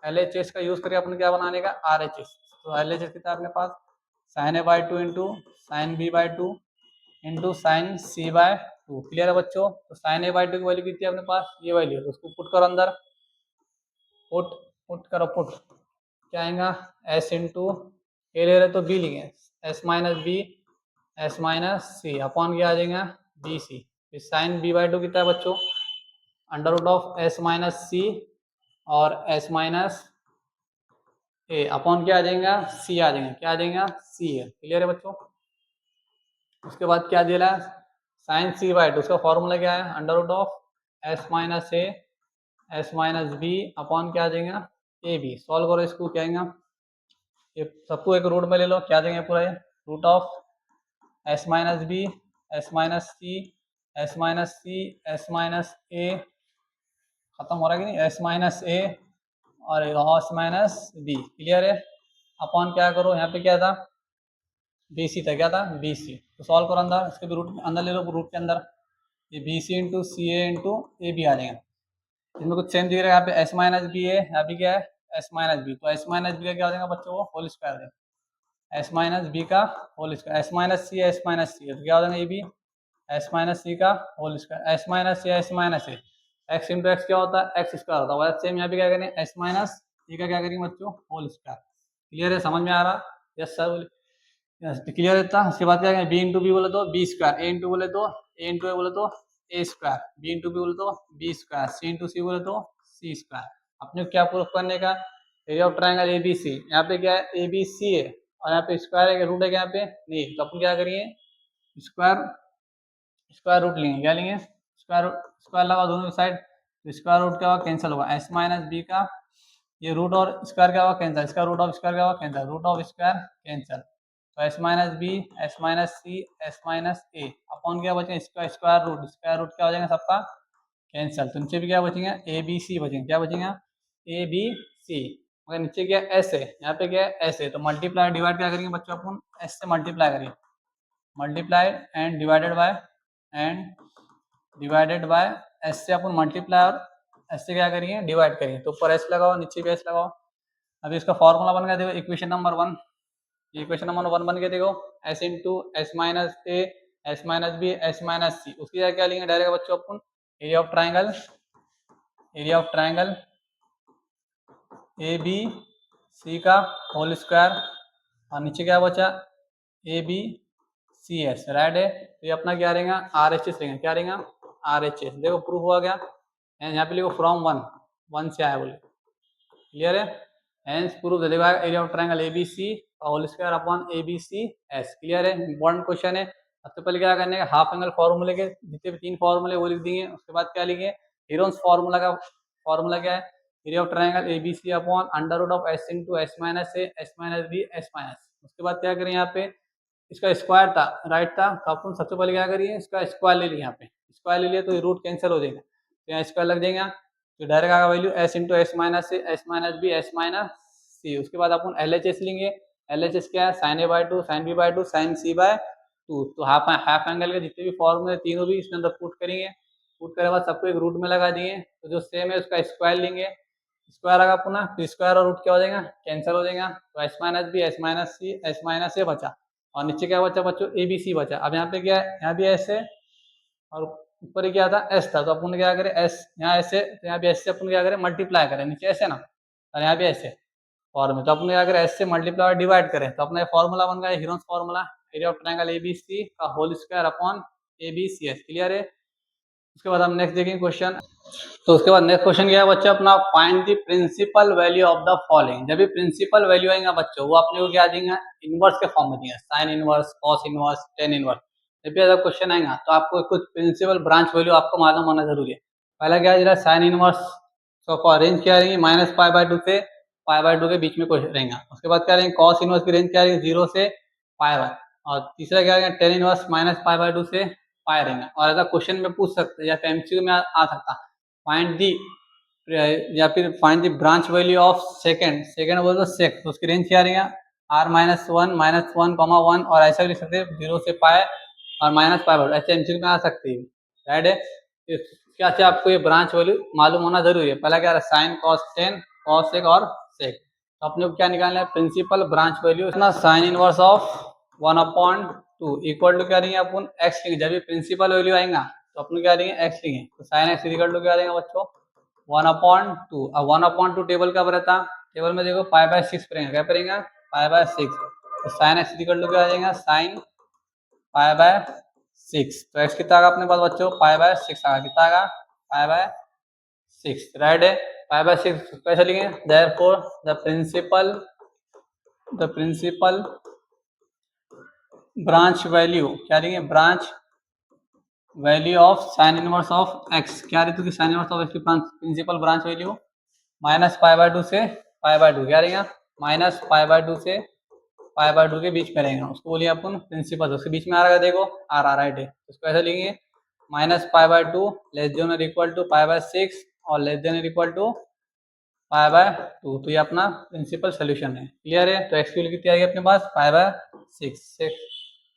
LHS का यूज करके अपने क्या बनाने का RHS, तो LHS कितना है अपने पास sine A/2 into sine B/2 into sine C/2, clear है बच्चों। तो साइन A/2 की वैल्यू कितनी है अपने पास ये वैल्यू है, तो उसको पुट करो अंदर, पुट करो पुट, क्या आएगा एस इंटू ए ले रहे तो बी लेंगे S minus B S minus C upon क्या आ जाएगा बी सी, साइन B/2 कितना है बच्चों under root of S minus C और एस माइनस ए अपॉन क्या आ जाएगा सी आ जाएगा, क्या आ जाएगा सी है, क्लियर है बच्चों। उसके बाद क्या दिया है साइन C/2, उसका फॉर्मूला क्या है under root of S minus A S minus B upon क्या आ जाएगा ए बी। सॉल्व करो इसको, क्या आएगा, ये सबको एक रूट में ले लो, क्या देंगे पूरा ये root of S minus B, S minus C, S minus C, S minus A, खत्म हो रहा है कि नहीं, एस माइनस ए और एस माइनस बी। क्लियर है। अपॉन क्या करो, यहाँ पे क्या था, बी सी था, क्या था बी सी। तो सॉल्व करो अंदर, इसके भी रूट अंदर ले लो, रूट के अंदर ये B C into C A into A B आ जाएगा। इसमें कुछ सेम दिख रहा है, यहाँ पे एस माइनस बी है, यहाँ पे क्या है एस माइनस बी। तो एस माइनस बी का क्या हो जाएगा बच्चों, वो होल स्क्वायर है, एस माइनस बी का whole square, S minus C, S minus सी, तो क्या हो जाएगा ये भी एस माइनस सी का whole square, S minus C, S minus ए, एक्स इंटू एक्स क्या होता है एक्स स्क्वायर होता है। सेम यहाँ पे क्या करेंगे, एस माइनस ए का क्या करेंगे बच्चों, होल स्क्वायर। क्लियर है, समझ में आ रहा, यस सर, क्लियर रहता। उसके बाद क्या करेंगे, बी इंटू बी बोले तो बी स्क्वायर, ए इंटू बोले तो ए इंटू ए बोले तो ए स्क्वायर, बी इंटू बी बोले तो b square, c into c बोले तो सी स्क्वायर। अपने क्या प्रूफ करने का, area of triangle A B C, यहाँ पे क्या है ए बी सी है और यहाँ पे स्क्वायर है, रूट है यहाँ पे नहीं, तो अपन क्या करिए स्क्वायर, स्क्वायर रूट लेंगे, क्या लेंगे स्क्वायर, स्क्वायर लगा दोनों साइड, स्क्वायर रूट क्या होगा कैंसिल होगा, एस माइनस बी का ये रूट और स्क्वायर क्या होगा कैंसिल, इसका रूट ऑफ स्क्वायर क्या होगा cancel, root of square cancel, तो S minus B, S minus C, S minus A upon क्या बचेगा इसका स्क्वायर रूट क्या हो जाएगा सबका कैंसिल। तो नीचे भी क्या बचेंगे ए बी सी बचेंगे, क्या बचेंगे ए बी सी, मगर नीचे क्या एस है, यहाँ पे क्या है एस है, तो मल्टीप्लाई डिवाइड क्या करेंगे बच्चों अपन एस से मल्टीप्लाई करेंगे, multiplied and divided by S से अपन मल्टीप्लाई और एस से क्या करेंगे डिवाइड करेंगे, तो ऊपर एस लगाओ नीचे भी एस लगाओ। अभी इसका फॉर्मूला बन गया, देखो इक्वेशन नंबर 1, इक्वेशन नंबर 1 बन के देखो एस इंटू एस माइनस ए, S minus B, S minus C, उसकी जगह क्या लेंगे डायरेक्ट बच्चों अपन area of triangle A B C का होल स्क्वायर और नीचे क्या बचा A B C S, right है। तो ये अपना क्या रहेगा आर एच एस रहेगा, क्या रहेगा आर एच एस। देखो प्रूफ हुआ गया, यहाँ पे लिखो फ्रॉम 1 से आया बोले, क्लियर है, हेंस प्रूफ दे देगा area of triangle ABC whole square upon ABC s. Clear है, इंपॉर्टेंट क्वेश्चन है। सबसे पहले क्या करने का, हाफ एंगल फॉर्मूले के जितने भी 3 फॉर्मूले वो लिख दिए, उसके बाद क्या लिखे हीरोन्स फॉर्मूला का फॉर्मूला क्या है area of triangle ABC upon under root of s into S minus A, S minus B, S minus. उसके बाद क्या करें, यहाँ पे इसका स्क्वायर था राइट था, तो अपन सबसे पहले क्या करिए इसका स्क्वायर ले लिया, यहाँ पे स्क्वायर ले लिया तो ये रूट कैंसिल हो जाएगा, तो यहाँ स्क्वायर लग जाएगा, तो डायरेक्ट आएगा value S into S minus ए, S minus B, S minus C. उसके बाद अपन एल एच एस लेंगे, एल एच एस क्या है sine A by two, sine B by two, sine C by two. तो हाफ एंगल के जितने भी फॉर्मूले तीनों भी इसके अंदर पुट करेंगे, पुट करने के बाद सबको एक रूट में लगा दिए, तो जो सेम है उसका स्क्वायर लेंगे, स्क्वायर आएगा पुनः, तो स्क्वायर और रूट क्या हो जाएगा कैंसिल हो जाएगा, तो S minus B, S minus C, S minus A बचा, और नीचे क्या बचा बच्चों ए बी सी बचा। अब यहाँ पे क्या है, यहाँ भी एस है और ऊपर क्या था एस था, तो अपन क्या करें एस यहाँ एस है, तो यहाँ भी एस से अपन क्या करें मल्टीप्लाई करें, नीचे एस है ना और यहाँ भी एस है फॉर्मूला, तो अपन क्या करें एस से मल्टीप्लाई और डिवाइड करें, तो अपना फॉर्मूला बन गया Heron's formula area of triangle ABC का होल स्क्वायर अपॉन एबीसीएस। क्लियर है। उसके बाद हम नेक्स्ट देखेंगे क्वेश्चन, तो उसके बाद नेक्स्ट क्वेश्चन क्या है बच्चों अपना, find the principal value of the following. जब भी प्रिंसिपल वैल्यू आएगा बच्चों वो अपने को क्या देंगे इनवर्स के फॉर्म में देंगे, sine inverse, cos inverse, tan inverse. जब भी ऐसा क्वेश्चन आएगा तो आपको कुछ प्रिंसिपल ब्रांच वैल्यू आपको मालूम होना जरूरी है। पहला क्या है साइन इनवर्स, तो रेंज क्या रहेगी माइनस पाई बाई टू से पाई बाई टू के बीच में क्वेश्चन रहेगा। उसके बाद क्या रहेंगे कॉस इनवर्स की रेंज क्या रहेगी 0 से पाई बाई, और तीसरा क्या रहेगा tan inverse minus pi by two से पाई रहेगा। और ऐसा क्वेश्चन में पूछ सकते हैं या फिर एमसीक्यू में आ सकता फाइंड दी, या फिर find the branch value of second बोल तो सेक, तो उसकी रेंज क्या रहेगा आर माइनस वन, -1, और ऐसा भी लिख सकते हैं 0 से पाए और माइनस पाए, ऐसे एमसीक्यू में आ सकती है, राइट है। क्या चाहिए आपको ये ब्रांच वैल्यू मालूम होना जरूरी है। पहला क्या है sine cos tan, cosec और सेक, तो अपने को क्या निकालना है प्रिंसिपल ब्रांच वैल्यू इतना sine inverse of 1/2 equal to क्या देंगे अपन एक्स लेंगे। जब भी प्रिंसिपल वैल्यू आएगा तो अपन क्या देंगे एक्स लेंगे, तो साइन एक्स इक्वल टू क्या देंगे बच्चों 1/2। अब 1/2 टेबल कब रहता, टेबल में देखो पाई बाय 6 पड़ेगा, क्या पड़ेगा पाई बाय 6, तो साइन एक्स इक्वल टू क्या आ जाएगा साइन पाई बाय 6। तो एक्स कितना आगा अपने पास बच्चों पाई बाय 6 आगा, कितना आगा पाई बाय 6, राइट है। पाई बाय 6 कैसे लिखेंगे, therefore the principal branch value क्या लिखेंगे branch value of sine inverse of x, क्या रहती है साइन इनवर्स ऑफ एक्स की principal branch value minus pi by 2 से पाई बाय टू क्या रहेगा, माइनस पाई बाय टू से पाई बाय टू के बीच में रहेगा, उसको बोलिए अपन प्रिंसिपल। उसके बीच में आ रहा है, देखो आर आर राइट है, उसको ऐसे लिखेंगे minus pi by two less than और equal to pi by six और लेस देन और equal to pi by two. तो ये अपना प्रिंसिपल सोल्यूशन है। क्लियर है? तो एक्स की वैल्यू कितनी आ गई अपने पास, पाई बाय सिक्स।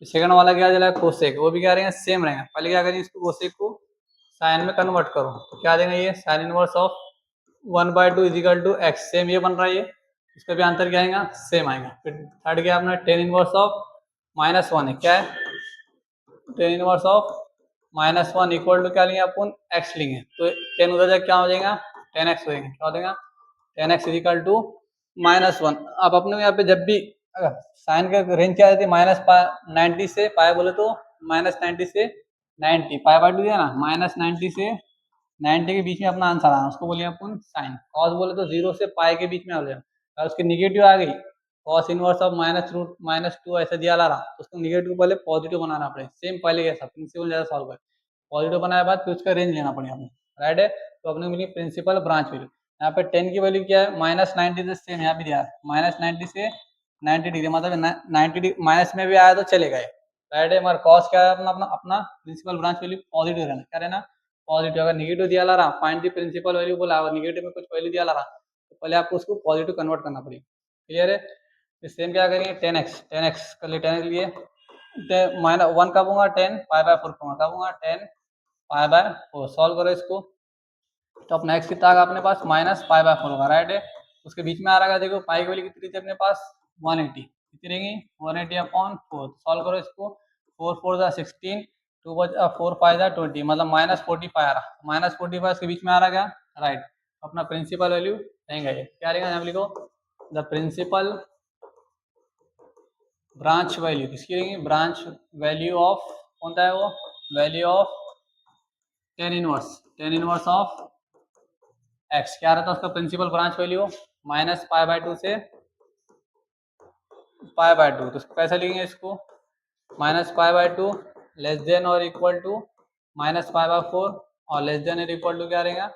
सेकंड वाला क्या चला, कोसेक, वो भी क्या रहेगा, सेम रहेगा। पहले क्या करेंगे, इसको कोसेक को साइन में कन्वर्ट करो, तो क्या देगा ये, sine inverse of 1/2 is equal to x, same ये बन रहा है ये, इसका भी आंसर क्या आएगा, सेम आएगा। फिर थर्ड क्या अपना टेन इनवर्स ऑफ -1 है, क्या है, tan inverse of -1 equal to क्या लेंगे अपन, एक्स लेंगे, तो 10 उधर जाके क्या हो जाएगा, 10x हो जाएगा, क्या हो जाएगा 10x इज इक्वल टू -1। अब अपने यहाँ पे जब भी साइन का रेंज क्या रहती है, -90 से पाई, बोले तो -90 से 90, पाई बाय टू दिया ना, -90 से 90 के बीच में अपना आंसर आना, उसको बोलिए अपन साइन। कॉस बोले तो 0 से पाई के बीच में आ जाएगा, अगर उसकी निगेटिव आ गई, कॉस इनवर्स ऑफ -2 ऐसा दिया ला रहा, तो उसको निगेटिव को पहले पॉजिटिव बनाना पड़ेगा, सेम पहले कैसा प्रिंसिपल जैसा सॉल्व कर, पॉजिटिव बनाए बाद फिर उसका रेंज लेना पड़ेगा अपने, राइट है। तो अपने मिली प्रिंसिपल ब्रांच वैल्यू, यहाँ पे 10 की वैल्यू क्या है, -90 से सेम यहाँ भी दिया है, -90 से 90 डिग्री, मतलब 90 डिग्री माइनस में भी आया तो चलेगा, राइट है। हमारा कॉस क्या है, अपना अपना अपना प्रिंसिपल ब्रांच वैल्यू पॉजिटिव रहना, क्या रहना, पॉजिटिव। अगर निगेटिव दिया ला रहा, फाइंड द प्रिंसिपल वैल्यू बोला, अगर निगेटिव में कुछ वैल्यू दिया ला रहा, तो पहले आपको उसको पॉजिटिव कन्वर्ट करना पड़ेगा। क्लियर है? फिर सेम क्या करेंगे, 10x कर लिए, 10x लिए -1 कब होगा, 10 पाई बाय 4 कब होगा, 10 पाई बाय 4। सॉल्व करो इसको, तो अपना x कितना आएगा अपने पास, -पाई/4 होगा, राइट है। उसके बीच में आ रहा है, देखो पाई की वैल्यू कितनी थी अपने पास, 180, कितनी रहेंगी 180 अपॉन 4। सॉल्व करो इसको, 4 4 जा 16, 2 4 5 जा 20, मतलब -45 आ रहा, -45 इसके बीच में आ रहा क्या, राइट। अपना प्रिंसिपल वैल्यू रहेगा ये, क्या रहेगा, यहाँ लिखो द प्रिंसिपल ब्रांच वैल्यू, किसकी रहेंगी, ब्रांच वैल्यू ऑफ, कौन सा है वो, value of ten inverse of x, क्या रहता है उसका प्रिंसिपल ब्रांच वैल्यू, -पाई/2 से पाई/2। तो कैसे लिखेंगे इसको, -पाई/2 लेस देन और इक्वल टू -पाई/4 और लेस देन और इक्वल टू क्या रहेगा,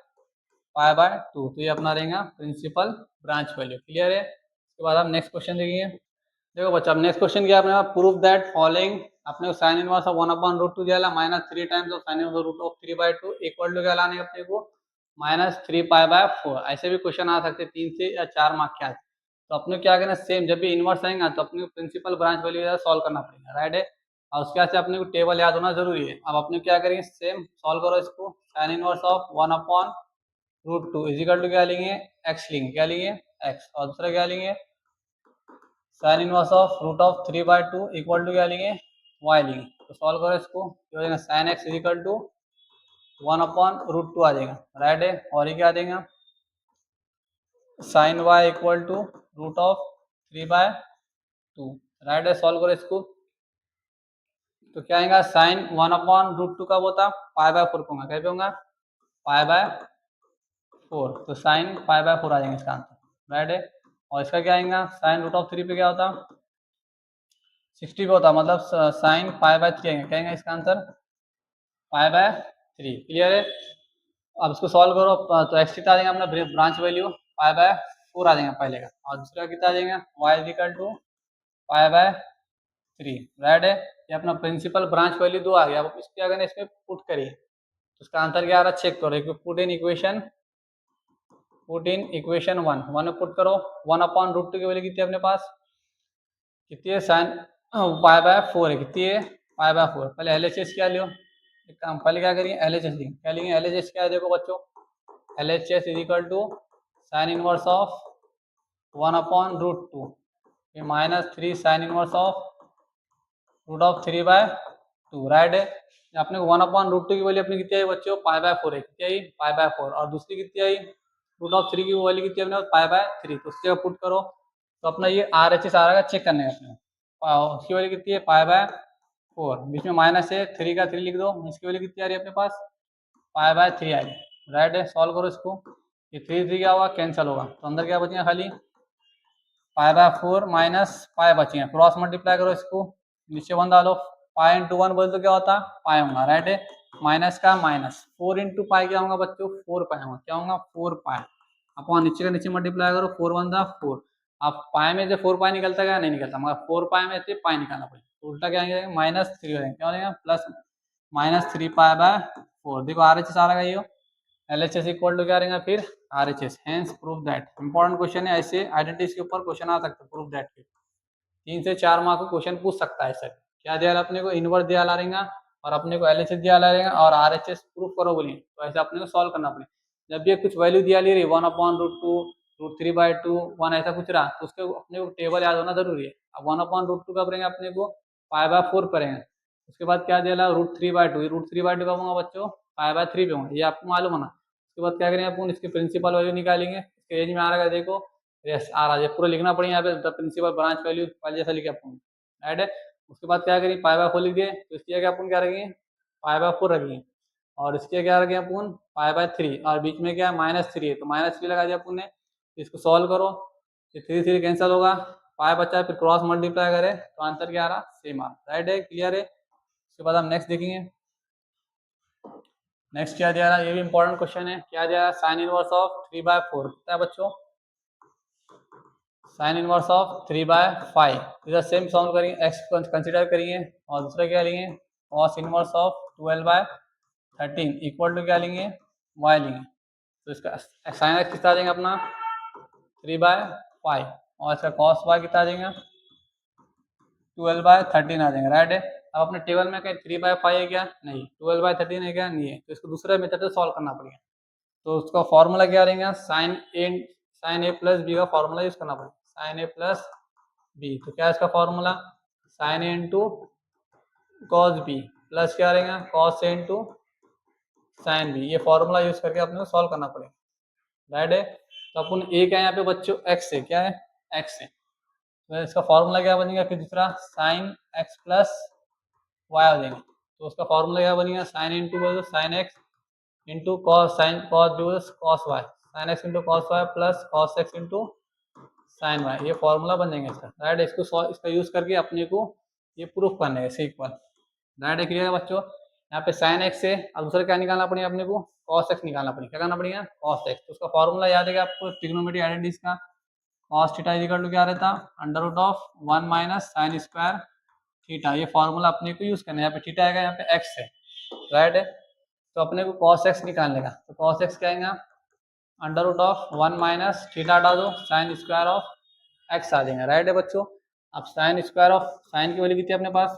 पाई/2। तो ये अपना रहेगा प्रिंसिपल ब्रांच वैल्यू। क्लियर है? उसके बाद हम नेक्स्ट क्वेश्चन देखेंगे। देखो बच्चा, अब नेक्स्ट क्वेश्चन क्या अपने प्रूफ दैट फॉलोइंग, अपने साइन इनवर्स ऑफ 1/√2 दिया -3 times of sine inverse root of 3/2 equal to क्या लाने अपने को, -3 पाई/4। ऐसे भी क्वेश्चन आ सकते हैं 3 से या 4 मार्क के आते। तो अपने क्या करना, सेम जब भी इनवर्स आएगा तो अपने प्रिंसिपल ब्रांच वैल्यू सॉल्व करना पड़ेगा, राइट है। और उसके बाद से अपने को टेबल याद होना जरूरी है। अब अपने क्या करेंगे, सेम सॉल्व करो इसको, sine inverse of 1/√2 is equal to क्या लेंगे, एक्स लेंगे, क्या लेंगे, एक्स। और दूसरा क्या लेंगे, sine inverse of root of 3/2 equal to क्या लेंगे, वाई लेंगे। तो सॉल्व करो इसको, क्या हो जाएगा, sine x is equal to 1/√2 आ जाएगा, राइट है। और ये क्या देगा, sine y equal to root of 3/2, right है। सॉल्व करो इसको, तो क्या आएगा, साइन 1/√2 कब होता, पाई/4 को होगा, क्या पे होगा, पाई/4। तो साइन पाई/4 आ जाएगा इसका आंसर, राइट है। और इसका क्या आएगा, साइन रूट ऑफ 3 पे क्या होता, 60 पे होता, मतलब साइन पाई/3 आएगा, क्या आएगा इसका आंसर, पाई/3। क्लियर है? अब इसको सॉल्व करो, तो एक्स कितना आ जाएगा अपना ब्रांच वैल्यू, पाई/4 आ जाएगा पहले का, और दूसरा कितना आ जाएगा, वाई इज इक्वल टू पाई/3, राइट है। ये अपना प्रिंसिपल ब्रांच वैल्यू 2 आ गया। अब इसको क्या करना है, इसमें पुट करिए, तो इसका आंसर क्या आ रहा है चेक करो, पुट इन इक्वेशन 1 में पुट करो, 1/√2 की वैल्यू कितनी है अपने पास, कितनी है, साइन पाई/4 है, कितनी है, पाई/4। पहले LHS क्या लियो, एक काम पहले क्या करिए, LHS लेंगे, क्या लेंगे, LHS क्या है, देखो बच्चों, LHS is equal to sine inverse of 1/√2 -3 sine inverse of root of 3/2, right है। अपने को 1/√2 की वैल्यू अपनी कितनी आई बच्चों, पाई/4 है, कितनी आई, पाई/4। और दूसरी कितनी आई, रूट ऑफ 3 की वैल्यू कितनी है, पाई/3। तो उसकी जगह पुट करो, तो अपना ये RHS आ रहा है, चेक करने का अपने, उसकी वैल्यू कितनी है, पाई/4, बीच में माइनस है, 3 का 3 लिख दो, इसकी वैल्यू कितनी आ रही है अपने पास, पाई/3 आ रही है, राइट है। सॉल्व करो इसको, ये 3 क्या होगा, कैंसिल होगा, तो अंदर क्या बचेगा, खाली पाई/4 माइनस पाई बचेगा, क्रॉस मल्टीप्लाई करो इसको, नीचे 1 डालो, पाई इंटू 1 बोल तो क्या होता, पाई होगा, राइट है। माइनस का माइनस, 4 इंटू पाई क्या होगा बच्चों, 4 पाई होगा, क्या होगा, 4 पाई। अपॉन नीचे का नीचे मल्टीप्लाई करो, 4 1 दा 4। अब पाई में से 4 पाई निकलता क्या, नहीं निकलता, मगर 4 पाई में से पाई निकालना पड़ेगा, तो उल्टा क्या आएगा -3 हो जाएगा, क्या हो जाएगा प्लस -3 पाई बाय 4। देखो RHS आ रहा है, ये LHS इक्वल टू क्या रहेगा फिर RHS। Hence prove that. Important question है, ऐसे आइडेंटिटीज के ऊपर क्वेश्चन आ सकता है, प्रूव दैट के 3 से 4 मार्क का क्वेश्चन पूछ सकता है सर। क्या दिया अपने को, इनवर्स दिया ला रहेगा और अपने को LHS दिया ला रहेगा और RHS प्रूफ करो बोलिए, तो ऐसे अपने को सॉल्व करना पड़ेगा। जब भी कुछ वैल्यू दिया ले रही 1/√2 √3/2 1 ऐसा कुछ रहा, तो उसके अपने को टेबल याद होना जरूरी है। अब 1/√2 कब रहेंगे अपने को π/4 करेंगे। उसके बाद क्या दिया √3/2, √3/2 कब होगा बच्चों π/3 पे होगा, ये आपको मालूम होना। उसके बाद क्या करेंगे अपन, इसके प्रिंसिपल वैल्यू निकालेंगे। इसके रेंज में आ रहा है देखो, यस आ रहा है, पूरा लिखना पड़ेगा यहाँ पे द प्रिंसिपल ब्रांच वैल्यू पहले जैसा लिखे अपन, राइट है। उसके बाद क्या करेंगे π/4 लिख दिए, तो इसकी जगह अपन क्या रखेंगे π/4 रखेंगे, और इसके क्या रखेंगे अपन π/3, और बीच में क्या -3 है, तो -3 लगा दिया अपन ने। इसको सॉल्व करो, ये 3 3 कैंसिल होगा, पाई बचा, फिर क्रॉस मल्टीप्लाई करें तो आंसर क्या आ रहा, सेम आ रहा, राइट है, क्लियर है। उसके बाद हम नेक्स्ट देखेंगे। नेक्स्ट क्या दिया रहा, ये भी इंपॉर्टेंट क्वेश्चन है। क्या दिया रहा, साइन इनवर्स ऑफ 3/4 कितना है बच्चों, साइन इनवर्स ऑफ 3/5। इधर सेम सॉल्व करेंगे, एक्स कंसिडर करेंगे, और दूसरा क्या लेंगे cos inverse of 12/13 equal to क्या लेंगे y लेंगे। तो इसका साइन एक्स कितना आ जाएगा अपना 3/5, और इसका कॉस y कितना आ जाएगा 12/13 आ जाएगा, राइट है। अब अपने टेबल में क्या 3/5 है क्या, नहीं, 12/13 है क्या, नहीं है, तो इसको दूसरे मेथड से सॉल्व करना पड़ेगा। तो उसका फॉर्मूला क्या रहेगा, साइन ए प्लस बी का फॉर्मूला यूज करना पड़ेगा, साइन ए प्लस बी। तो क्या है इसका फॉर्मूला, साइन ए इंटू कॉस बी प्लस क्या रहेगा cos A into sine B. ये फॉर्मूला यूज करके अपने को सॉल्व करना पड़ेगा, राइट है। तो अपन ए क्या है यहाँ पे बच्चों, एक्स है, क्या है एक्स है, तो इसका फॉर्मूला क्या बनेगा फिर दूसरा साइन एक्स प्लस वाई हो जाएगा। तो उसका फॉर्मूला क्या बनेगा, sine into sine x into cos, sine cos b cos y, sine x into cos y plus cos x into sine y. ये फॉर्मूला बन जाएगा इसका, राइट। इसका यूज करके अपने को ये प्रूफ करना है इसे इक्वल, राइट है, क्लियर है बच्चों। यहाँ पे साइन एक्स है, अब दूसरा क्या निकालना पड़ेगा अपने को, कॉस एक्स निकालना पड़ेगा, क्या करना पड़ेगा कॉस एक्स। तो उसका फॉर्मूला याद है आपको ट्रिग्नोमेट्रिक आइडेंटिटीज का, कॉस थीटा इक्वल टू क्या रहता √1 माइनस साइन स्क्वायर थीटा। ये फॉर्मूला अपने को यूज करना है। यहाँ पे थीटा आएगा, यहाँ पे एक्स है, राइट है। तो अपने को कॉस एक्स निकालने का, तो कॉस एक्स क्या आएगा √1 माइनस थीटा हटा दो, साइन स्क्वायर ऑफ एक्स आ जाएगा, राइट है बच्चों। अब साइन स्क्वायर ऑफ साइन की वैल्यू कितनी है अपने पास,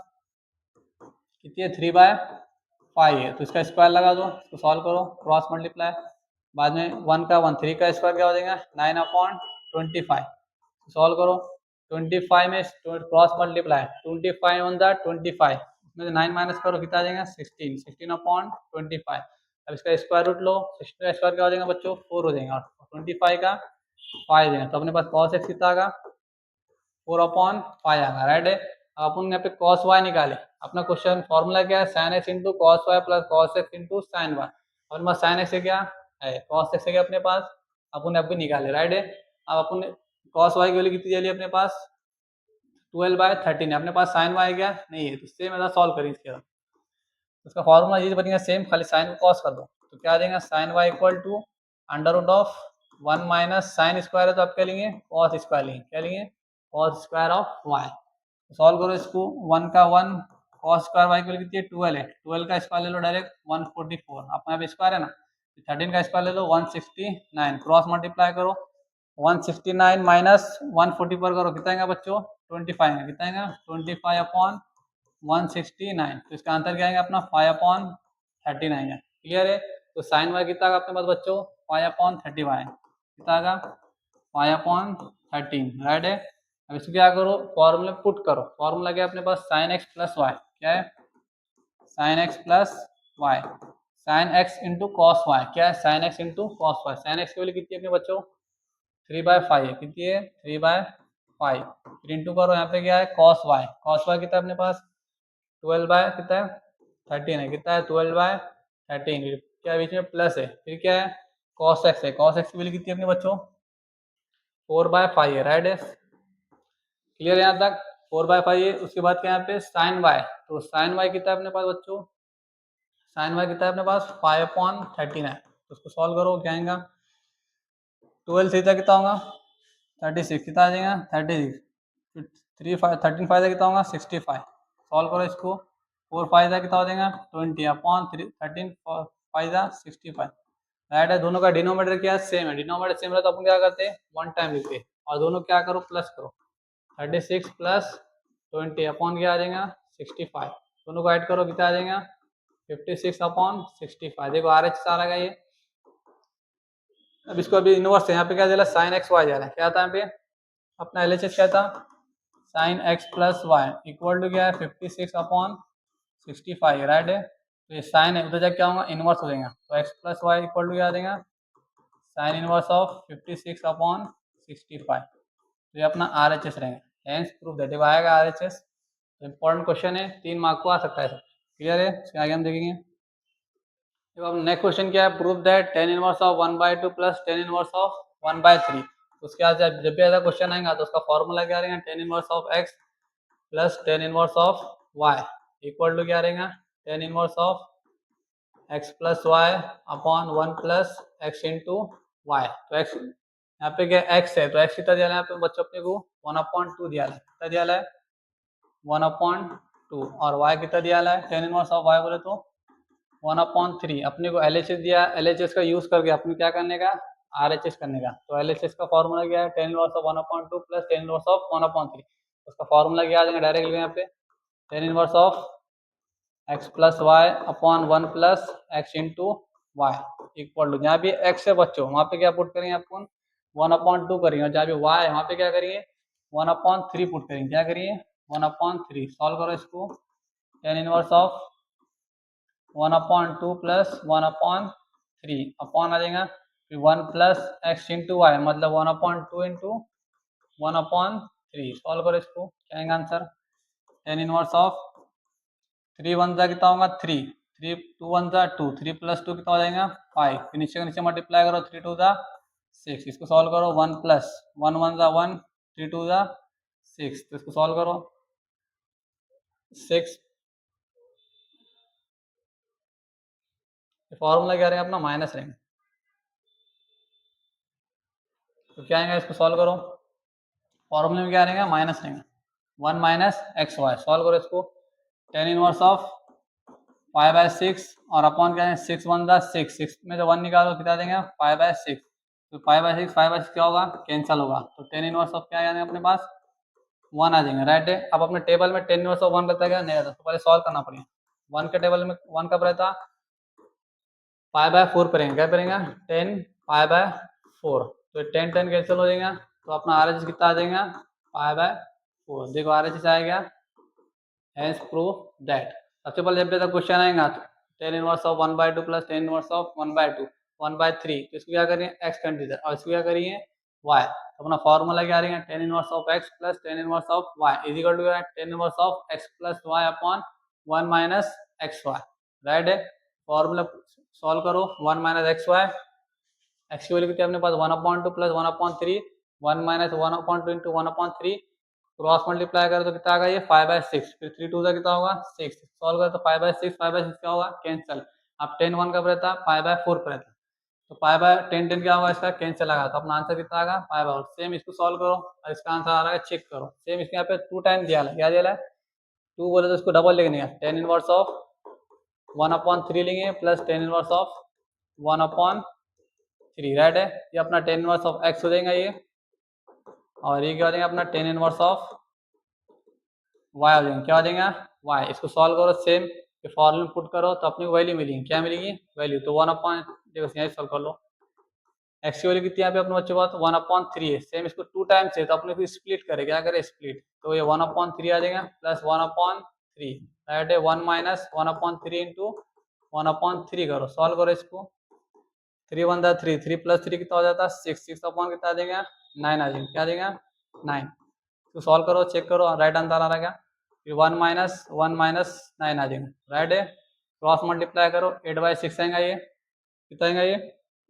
कितनी है 3/5 है, तो इसका स्क्वायर लगा दो, इसको सॉल्व करो, क्रॉस मल्टीप्लाई, बाद में 1 का 1 3 का स्क्वायर क्या हो जाएगा 9/25। सॉल्व करो, 25 में क्रॉस मल्टीप्लाई, 25 1 दा 25, उसमें से 9 माइनस करो कितना आ जाएगा 16, 16/25। अब इसका स्क्वायर रूट लो, 16 का स्क्वायर क्या हो जाएगा बच्चों 4 हो जाएगा, और 25 का 5 देगा, तो अपने पास कॉस एक्स कितना आएगा 4/5 आएगा, राइट है। अब अपन यहाँ पे कॉस वाई निकाले, अपना क्वेश्चन फॉर्मूला क्या है sine x into cos y plus cos x into sine y. अपने पास साइन एक्स है क्या है, कॉस एक्स है क्या अपने पास, अपन अभी निकाले, राइट है। अब अपन कॉस वाई की वैल्यू कितनी चली अपने पास 12/13 है, अपने पास साइन वाई क्या नहीं है, तो इससे मैं सॉल्व करें इसके बाद उसका फॉर्मूला ये बनेगा सेम, खाली साइन को कॉस कर दो, तो क्या आ जाएगा sine y equal to √1 minus sine square है, तो आप क्या लेंगे कॉस स्क्वायर लेंगे, क्या लेंगे cos square of y. Solve करो इसको, 1 का 1 कॉस स्क्वायर वाई की वैल्यू कितनी है 12 है, 12 का स्क्वायर ले लो डायरेक्ट 144, अपने यहाँ स्क्वायर है ना, 13 का स्क्वायर ले लो 169, क्रॉस मल्टीप्लाई करो 169 माइनस 144 करो, कितना आएगा बच्चों 25 है, कितना आएगा 25/169। तो इसका आंसर क्या आएगा अपना 5/13 आएगा, क्लियर है। तो साइन वाई कितना आएगा अपने पास बच्चों 5/30 कितना आएगा 5/13, राइट है। अब इसको क्या करो फॉर्मूला पुट करो, फॉर्मूला क्या है अपने पास साइन एक्स प्लस वाई, क्या है sine x plus y, sine x into cos y, क्या है sine x into cos y. Sine x की वैल्यू कितनी है अपने बच्चों 3/5 है, कितनी है 3/5, फिर इंटू करो यहाँ पे क्या है कॉस वाई कितना है अपने पास 12/13 है, कितना है 12/13, क्या बीच में प्लस है, फिर क्या है कॉस एक्स है, कॉस एक्स की वैल्यू कितनी है अपने बच्चों 4/5 है, राइट है, क्लियर यहाँ तक 4/5 है। उसके बाद क्या यहाँ पे साइन वाई, तो साइन वाई कितना है अपने पास बच्चों साइन वाई कितना है अपने पास 5/13 है, तो उसको सॉल्व करो क्या आएगा 12 थ्री कितना होगा 36, कितना आ जाएगा 36, 13 5 कितना होगा 65। सॉल्व करो इसको, 4 5 कितना हो जाएगा 20 अपॉन 13 5 65। राइट है, दोनों का डिनोमिनेटर क्या सेम है, डिनोमिनेटर सेम है तो अपन क्या करते हैं 1 टाइम लिखते हैं और दोनों क्या करो प्लस करो, 36 प्लस 20 अपॉन क्या आ जाएगा 65। दोनों को ऐड करो कितना आ जाएगा 56 अपॉन 65। देखो आर एच आ रहा है ये। अब इसको अभी इनवर्स है, यहाँ पे क्या दे रहा है साइन एक्स वाई दे रहा है, क्या था यहाँ पे अपना एल एच एस क्या था sine x plus y equal to क्या है 56 अपॉन 65। राइट है, तो ये साइन है उधर जाके क्या होगा इनवर्स हो जाएगा, तो x plus y equal to क्या आ जाएगा साइन इनवर्स ऑफ 56 अपॉन 65। तो ये अपना आर एच एस रहेगा, हेंस प्रूफ दैट आएगा R H S. Important question है, 3 मार्क को आ सकता है। क्लियर है, इसके आगे हम देखेंगे। तो अब नेक्स्ट क्वेश्चन क्या है, prove that tan inverse of 1/2 plus tan inverse of 1/3। उसके बाद जब भी ऐसा क्वेश्चन आएगा तो उसका फॉर्मूला क्या रहेगा tan inverse of x plus tan inverse of y equal to क्या रहेगा tan inverse of x plus y upon 1 plus x into y. तो x यहाँ पे क्या x है तो x कितना दिया है यहाँ पे बच्चों अपने को 1/2 दिया है, कितना दिया है 1/2 और y कितना दिया है tan इनवर्स ऑफ y बोले तो 1/3। अपने को LHS दिया, LHS का यूज करके अपने क्या करने का RHS करने का। तो LHS का फॉर्मूला क्या है tan inverse of 1/2 plus tan inverse of 1/3। उसका फॉर्मूला क्या आ जाएगा डायरेक्टली यहाँ पे tan inverse of x plus y upon 1 plus x into y equal to जहाँ भी x है बच्चों वहाँ पे क्या पुट करेंगे अपन 1/2 करेंगे और जहाँ भी y है वहाँ पे क्या करेंगे 1/3 पुट करेंगे, क्या करिए 1/3। सॉल्व करो इसको, tan inverse of 1/2 plus 1/3 upon आ जाएगा फिर 1 प्लस एक्स इंटू वाई मतलब 1/2 इंटू 1/3। सॉल्व करो इसको, क्या आएगा आंसर tan इनवर्स ऑफ 3 1 जा कितना होगा 3, 3 2 1 जा 2, 3 प्लस 2 कितना हो जाएगा 5, फिर नीचे का नीचे मल्टीप्लाई करो 3 2 जा 6। इसको सॉल्व करो 1 प्लस 1 1 जा 1, 3 2 जा 6। तो इसको सॉल्व करो 6, फॉर्मूला क्या रहेगा अपना माइनस रहेगा। तो क्या आएगा इसको सॉल्व करो, फॉर्मूले में क्या रहेगा माइनस रहेगा 1 माइनस एक्स वाई। सॉल्व करो इसको, tan इनवर्स ऑफ 5/6 और अपॉन क्या है 6 1 जा 6, 6 में से 1 निकालो कितना देंगे 5/6। तो 5/6 क्या होगा कैंसिल होगा, तो tan इनवर्स ऑफ क्या आ जाएगा अपने पास 1 आ जाएंगे। राइट है, अब अपने टेबल में tan इनवर्स ऑफ 1 रहता है क्या नहीं रहता, तो पहले सॉल्व करना पड़ेगा। 1 के टेबल में 1 कब रहता 5/4 करेंगे, क्या करेंगे 10 5/4। तो 10 10 कैंसिल हो जाएगा, तो अपना आर एच कितना आ जाएगा 5/4। देखो आर एच आएगा हैज प्रूव दैट। सबसे पहले जब क्वेश्चन आएगा तो tan inverse of 1/2 plus tan inverse of 1/2 1/3, तो इसको क्या करिए x कंसीडर और इसको क्या करिए y। तो अपना फॉर्मूला क्या रहेगा tan inverse of x plus tan inverse of y is equal to tan inverse of x plus y upon 1 minus xy। Right है, फॉर्मूला सॉल्व करो 1 माइनस xy, x की वैल्यू कितनी अपने पास 1/2 plus 1/3, 1 minus 1/2 into 1/3 cross multiply करो तो कितना आ गया ये 5/6, फिर 3 2 का कितना होगा 6। सॉल्व करो तो 5/6 5/6 क्या होगा कैंसिल। अब 10 1 कब रहता है 5/4 पर रहता है, तो 5/10 10 क्या होगा इसका कैंसिल आएगा, तो अपना आंसर कितना आएगा 5/4। सेम इसको सॉल्व करो और इसका आंसर आ रहा है चेक करो। सेम इसके यहाँ पे 2 टाइम दिया है, क्या दिया है 2 बोले तो इसको डबल लिखने है tan इनवर्स ऑफ 1/3 लेंगे plus tan inverse of 1/3। Right है, ये अपना tan इनवर्स ऑफ x हो जाएगा ये, और ये क्या हो जाएगा अपना tan इनवर्स ऑफ y हो जाएगा, क्या हो जाएगा y। इसको सॉल्व करो सेम फॉर्मूला पुट करो तो अपनी वैल्यू मिलेगी, क्या मिलेगी वैल्यू। तो 1/, देखो यहाँ सॉल्व कर लो x की वैल्यू कितनी है अपने बच्चों पास 1/3 है। सेम इसको 2 टाइम्स है तो अपने को स्प्लिट करे, क्या करे स्प्लिट, तो ये 1/3 आ जाएगा प्लस 1/3। राइट है, 1 माइनस 1/3 इंटू 1/3 करो, सॉल्व करो इसको 3 1 जा 3, 3 प्लस 3 कितना हो जाता है 6, 6 अपॉन कितना आ जाएगा 9 आ जाएगा, क्या आ जाएगा 9। तो सॉल्व करो चेक करो राइट आंसर आ रहा है क्या, फिर 1 माइनस 1 माइनस 9 आ जाएगा। राइट है, क्रॉस मल्टीप्लाई करो 8/6 आएगा, ये कितना आएगा ये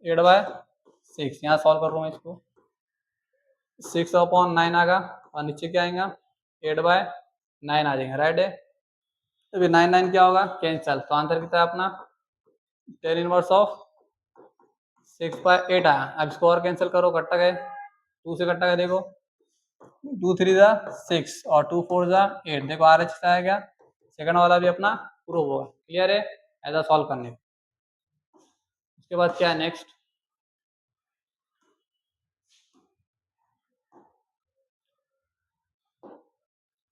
8/6। यहाँ सॉल्व कर रहा हूँ इसको 6/9 आएगा और नीचे क्या आएगा 8/9 आ जाएगा। राइट है, तो फिर 9 9 क्या होगा कैंसिल, तो आंसर कितना है अपना tan इनवर्स ऑफ 6/8 आया। अब इसको और कैंसिल करो, कट्टा गए 2 से कट्टा गए, देखो 2 3 जा 6 और 2 4 जा 8। देखो RH आ गया, सेकंड वाला भी अपना प्रूव होगा। क्लियर है ऐसा सॉल्व करने का। उसके बाद क्या है नेक्स्ट,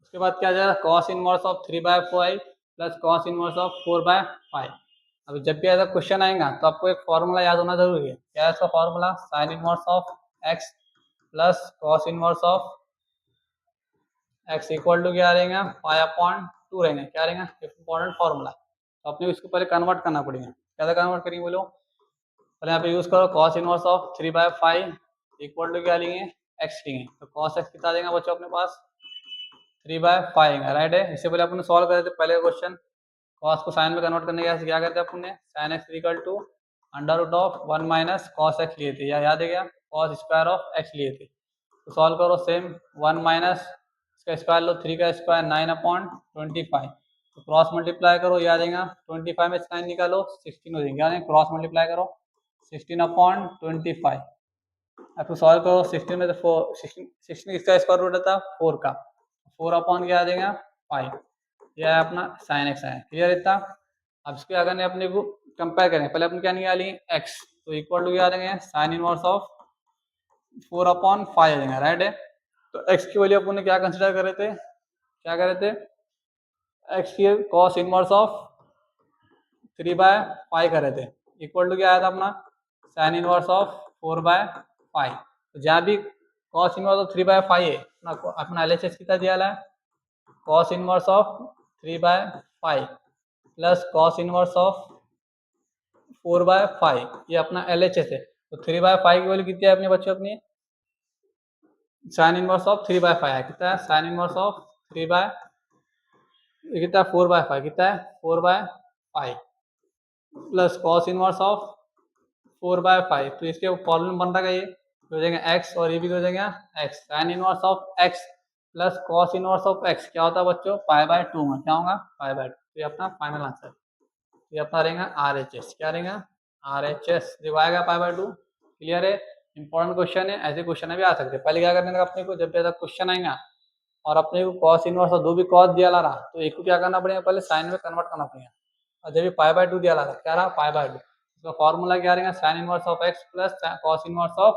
उसके बाद क्या जाएगा, cos inverse of 3/5 plus cos inverse of 4/5। अभी जब भी ऐसा क्वेश्चन आएगा तो आपको एक फॉर्मूला याद होना जरूरी है। क्या है इसका formula, sin inverse of x plus cos inverse of x equal to क्या रहेगा, 5/2 रहेंगे। क्या रहेगा, इंपॉर्टेंट फॉर्मूला। तो अपने इसको पहले कन्वर्ट करना पड़ेगा। कैसे कन्वर्ट करेंगे बोलो, पहले यहाँ पे यूज करो cos inverse of 3/5 equal to क्या लेंगे, x लेंगे। तो cos x कितना देगा बच्चों अपने पास, 3/5 राइट है। इससे पहले अपन सॉल्व करे थे पहले क्वेश्चन, cos को साइन में कन्वर्ट करने के क्या करते हैं अपन ने, sin x equal to √1 minus cos x लिए थे, या याद है क्या, cos स्क्वायर ऑफ x लिए थे। तो सॉल्व करो सेम, 1 माइनस इसका स्क्वायर लो, 3 का स्क्वायर 9/25। तो क्रॉस मल्टीप्लाई करो, याद आएगा 25 में 9 निकालो 16 हो जाएंगे, क्रॉस मल्टीप्लाई करो 16/25। अब तो सॉल्व करो 16 में तो 16 इसका स्क्वायर रूट था 4 का, 4 क्या आ जाएगा 5। यह है अपना sin x है। क्लियर इतना। अब इसके अगर ने अपने को कंपेयर करें, पहले अपन क्या निकाली x, तो इक्वल टू क्या आ जाएंगे sin इनवर्स ऑफ 4/5 आ जाएगा राइट है। तो x की वैल्यू अपन ने क्या कंसिडर करे थे, क्या करे थे, x की cos इनवर्स ऑफ 3/5 करे थे, इक्वल टू क्या आया था अपना sin इनवर्स ऑफ 4/5। तो जहाँ भी cos इनवर्स ऑफ 3/5 है अपना LHS कितना दिया है, cos inverse of 3/5 plus cos inverse of 4/5, ये अपना LHS है। तो 3/5 की वैल्यू कितनी है अपने बच्चों, अपनी sin इनवर्स ऑफ 3/5 है, कितना है sin इनवर्स ऑफ 3/, कितना है 4/5, कितना है 4/5 प्लस cos इनवर्स ऑफ 4/5। तो इसके फॉर्मूला बन रहा है ये हो जाएगा x, और ये भी हो जाएगा x, sin inverse of x plus cos inverse of x क्या होता है बच्चों, π/2 में क्या होगा π/2। तो ये अपना फाइनल आंसर, ये अपना रहेगा RHS, क्या रहेगा RHS, देखो आएगा π/2। क्लियर है, इंपॉर्टेंट क्वेश्चन है, ऐसे क्वेश्चन भी आ सकते हैं। पहले क्या करने का अपने को, जब भी ऐसा क्वेश्चन आएगा और अपने को cos इनवर्स और दो भी cos दिया ला रहा, तो एक को क्या करना पड़ेगा, पहले साइन में कन्वर्ट करना पड़ेगा। और जब भी π/2 दिया ला रहा, क्या रहा π/2, इसका फॉर्मूला क्या रहेगा, sin inverse of x plus cos inverse of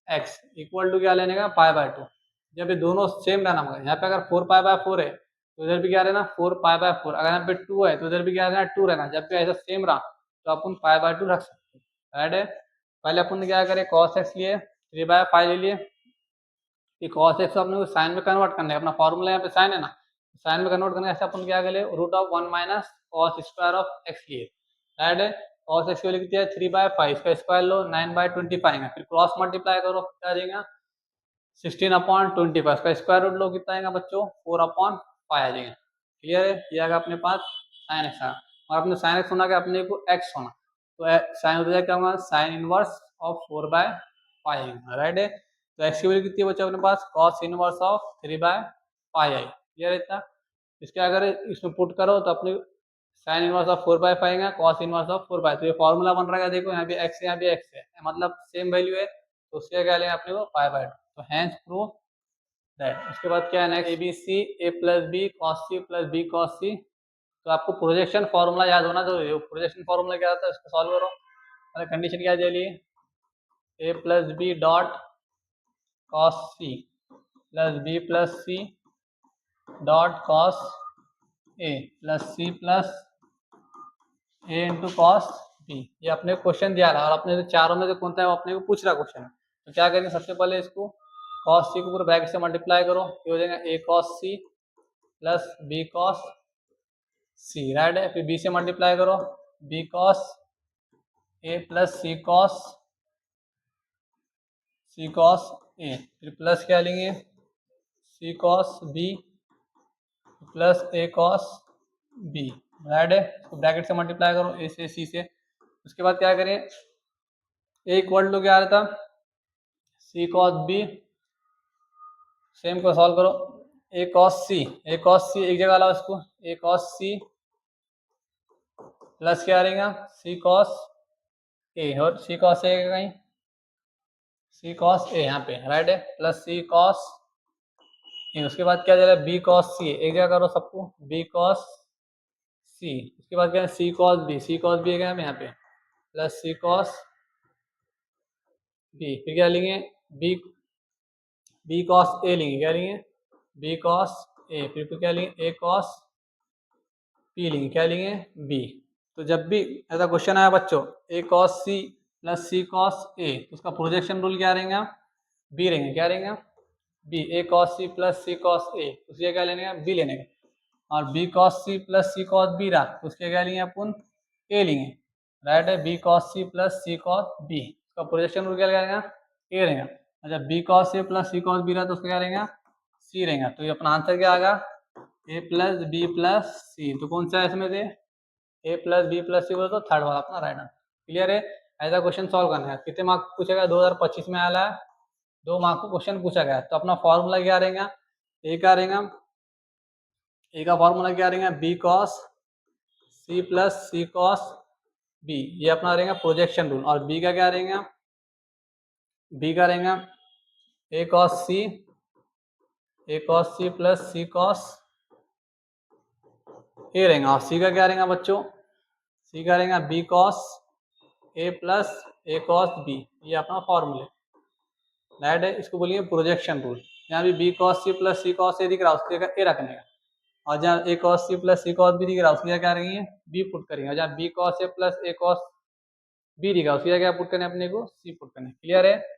x equal to क्या लेने का π/2। जब ये दोनों सेम रहना होगा, यहाँ पे अगर 4π/4 है तो इधर भी क्या रहना 4π/4, अगर यहाँ पे 2 है तो इधर भी क्या रहना 2 रहना। जब भी ऐसा सेम रहा तो अपन π/2 रख सकते हैं राइट है। पहले अपन ने क्या करे, cos x लिए 3/5 ले लिए, कि cos x अपने को साइन में कन्वर्ट करना है, अपना फॉर्मूला यहाँ पे साइन है ना, साइन में कन्वर्ट करने ऐसे अपन क्या करें, √1 minus cos square of x लिए राइट है। cos x की वैल्यू कितनी है 3/5, इसका स्क्वायर लो 9/25 है, फिर क्रॉस मल्टीप्लाई करो क्या आ जाएगा 16/25, इसका स्क्वायर रूट लो कितना आएगा बच्चों 4/5 आ जाएगा। क्लियर है, ये आएगा अपने पास sin x आएगा, और अपने sin x होना क्या अपने को x होना, तो साइन हो जाएगा क्या होगा sin इनवर्स ऑफ 4/5 राइट है। तो x की वैल्यू कितनी बचा अपने पास, cos inverse of 3/5 I. Clear इतना। इसके अगर इसमें पुट करो तो अपने sin इनवर्स ऑफ 4/5 आएगा, cos इनवर्स ऑफ 4/5। तो ये फॉर्मूला बन रहा है, देखो यहाँ भी x है यहाँ भी x है, मतलब सेम वैल्यू है, तो उसके क्या लेंगे अपने को π/2। तो हैंस प्रूव दैट। उसके बाद क्या है next, ABC a plus b cos c plus b cos c। तो आपको प्रोजेक्शन फॉर्मूला याद होना जरूरी है। प्रोजेक्शन फॉर्मूला क्या होता है, इसको सॉल्व करो। अरे कंडीशन क्या दे ली, a plus b dot cos c plus b plus c dot cos a plus c plus a into cos b। ये अपने क्वेश्चन दिया रहा, और अपने चारों में से कौन सा है वो अपने को पूछ रहा क्वेश्चन। तो क्या करेंगे, सबसे पहले इसको cos c को पूरा ब्रैकेट से मल्टीप्लाई करो, ये हो जाएगा a cos c plus b cos c right है। फिर b से मल्टीप्लाई करो b cos a plus c cos a, फिर प्लस क्या लेंगे c cos b plus a cos b right है। तो ब्रैकेट से मल्टीप्लाई करो a से c से। उसके बाद क्या करें, a इक्वल टू क्या आ रहा था c cos b, सेम को सॉल्व करो a cos c एक जगह लाओ इसको, a cos c प्लस क्या रहेगा c cos ए, और सी कॉस ए कहीं, सी कॉस ए यहाँ पे राइट है, प्लस सी कॉस ए। उसके बाद क्या दे रहा है, बी कॉस सी, एक जगह करो सबको, बी कॉस सी। उसके बाद क्या है, सी cos B, C cos B है यहाँ पे, प्लस सी कॉस बी। फिर क्या लेंगे, बी बी कॉस ए लेंगे, क्या लेंगे, बी कॉस ए। फिर क्या लेंगे, ए कॉस पी लेंगे, क्या लेंगे, बी। तो जब भी ऐसा क्वेश्चन आया बच्चों, ए cos C plus C cos A, उसका प्रोजेक्शन रूल क्या रहेगा, बी रहेंगे, क्या रहेगा, B. A cos C plus C cos A, उसके क्या लेने का, बी लेने का। और B cos C plus C cos B रहा, उसके क्या लेंगे अपन, ए लेंगे, राइट है। B cos C plus C cos B, उसका प्रोजेक्शन रूल क्या रहेगा, ए रहेगा। और जब B cos C plus C cos B रहा तो उसका क्या रहेगा, सी रहेगा। तो ये अपना आंसर क्या आएगा, ए प्लस बी प्लस सी। तो कौन सा है इसमें से, ए प्लस बी प्लस सी बोलो तो थर्ड वाला अपना राइट आंसर। क्लियर है। ऐसा क्वेश्चन सॉल्व करना है, कितने मार्क्स पूछेगा, 2025 में आया है, 2 मार्क्स को क्वेश्चन पूछा गया है। तो अपना फॉर्मूला क्या रहेगा, ए का रहेगा, ए का फॉर्मूला क्या रहेगा, B cos C plus C cos B, ये अपना रहेगा प्रोजेक्शन रूल। और बी का क्या रहेगा, बी का रहेगा ए cos C, A cos C plus C cos A रहेगा। और सी का क्या रहेगा बच्चों, सी का रहेगा B cos A plus A cos B, ये अपना फॉर्मूला राइट है। इसको बोलिए प्रोजेक्शन रूल। यहाँ भी B cos C plus C cos A दिख रहा है, उसकी जगह ए रखने का। और जहाँ ए cos C plus C cos B दिख रहा है, उसकी जगह क्या रहेंगे, बी पुट करेंगे। और जहाँ B cos A plus A cos B दिख रहा है, उसकी जगह क्या पुट करने, अपने को सी पुट करने। क्लियर है।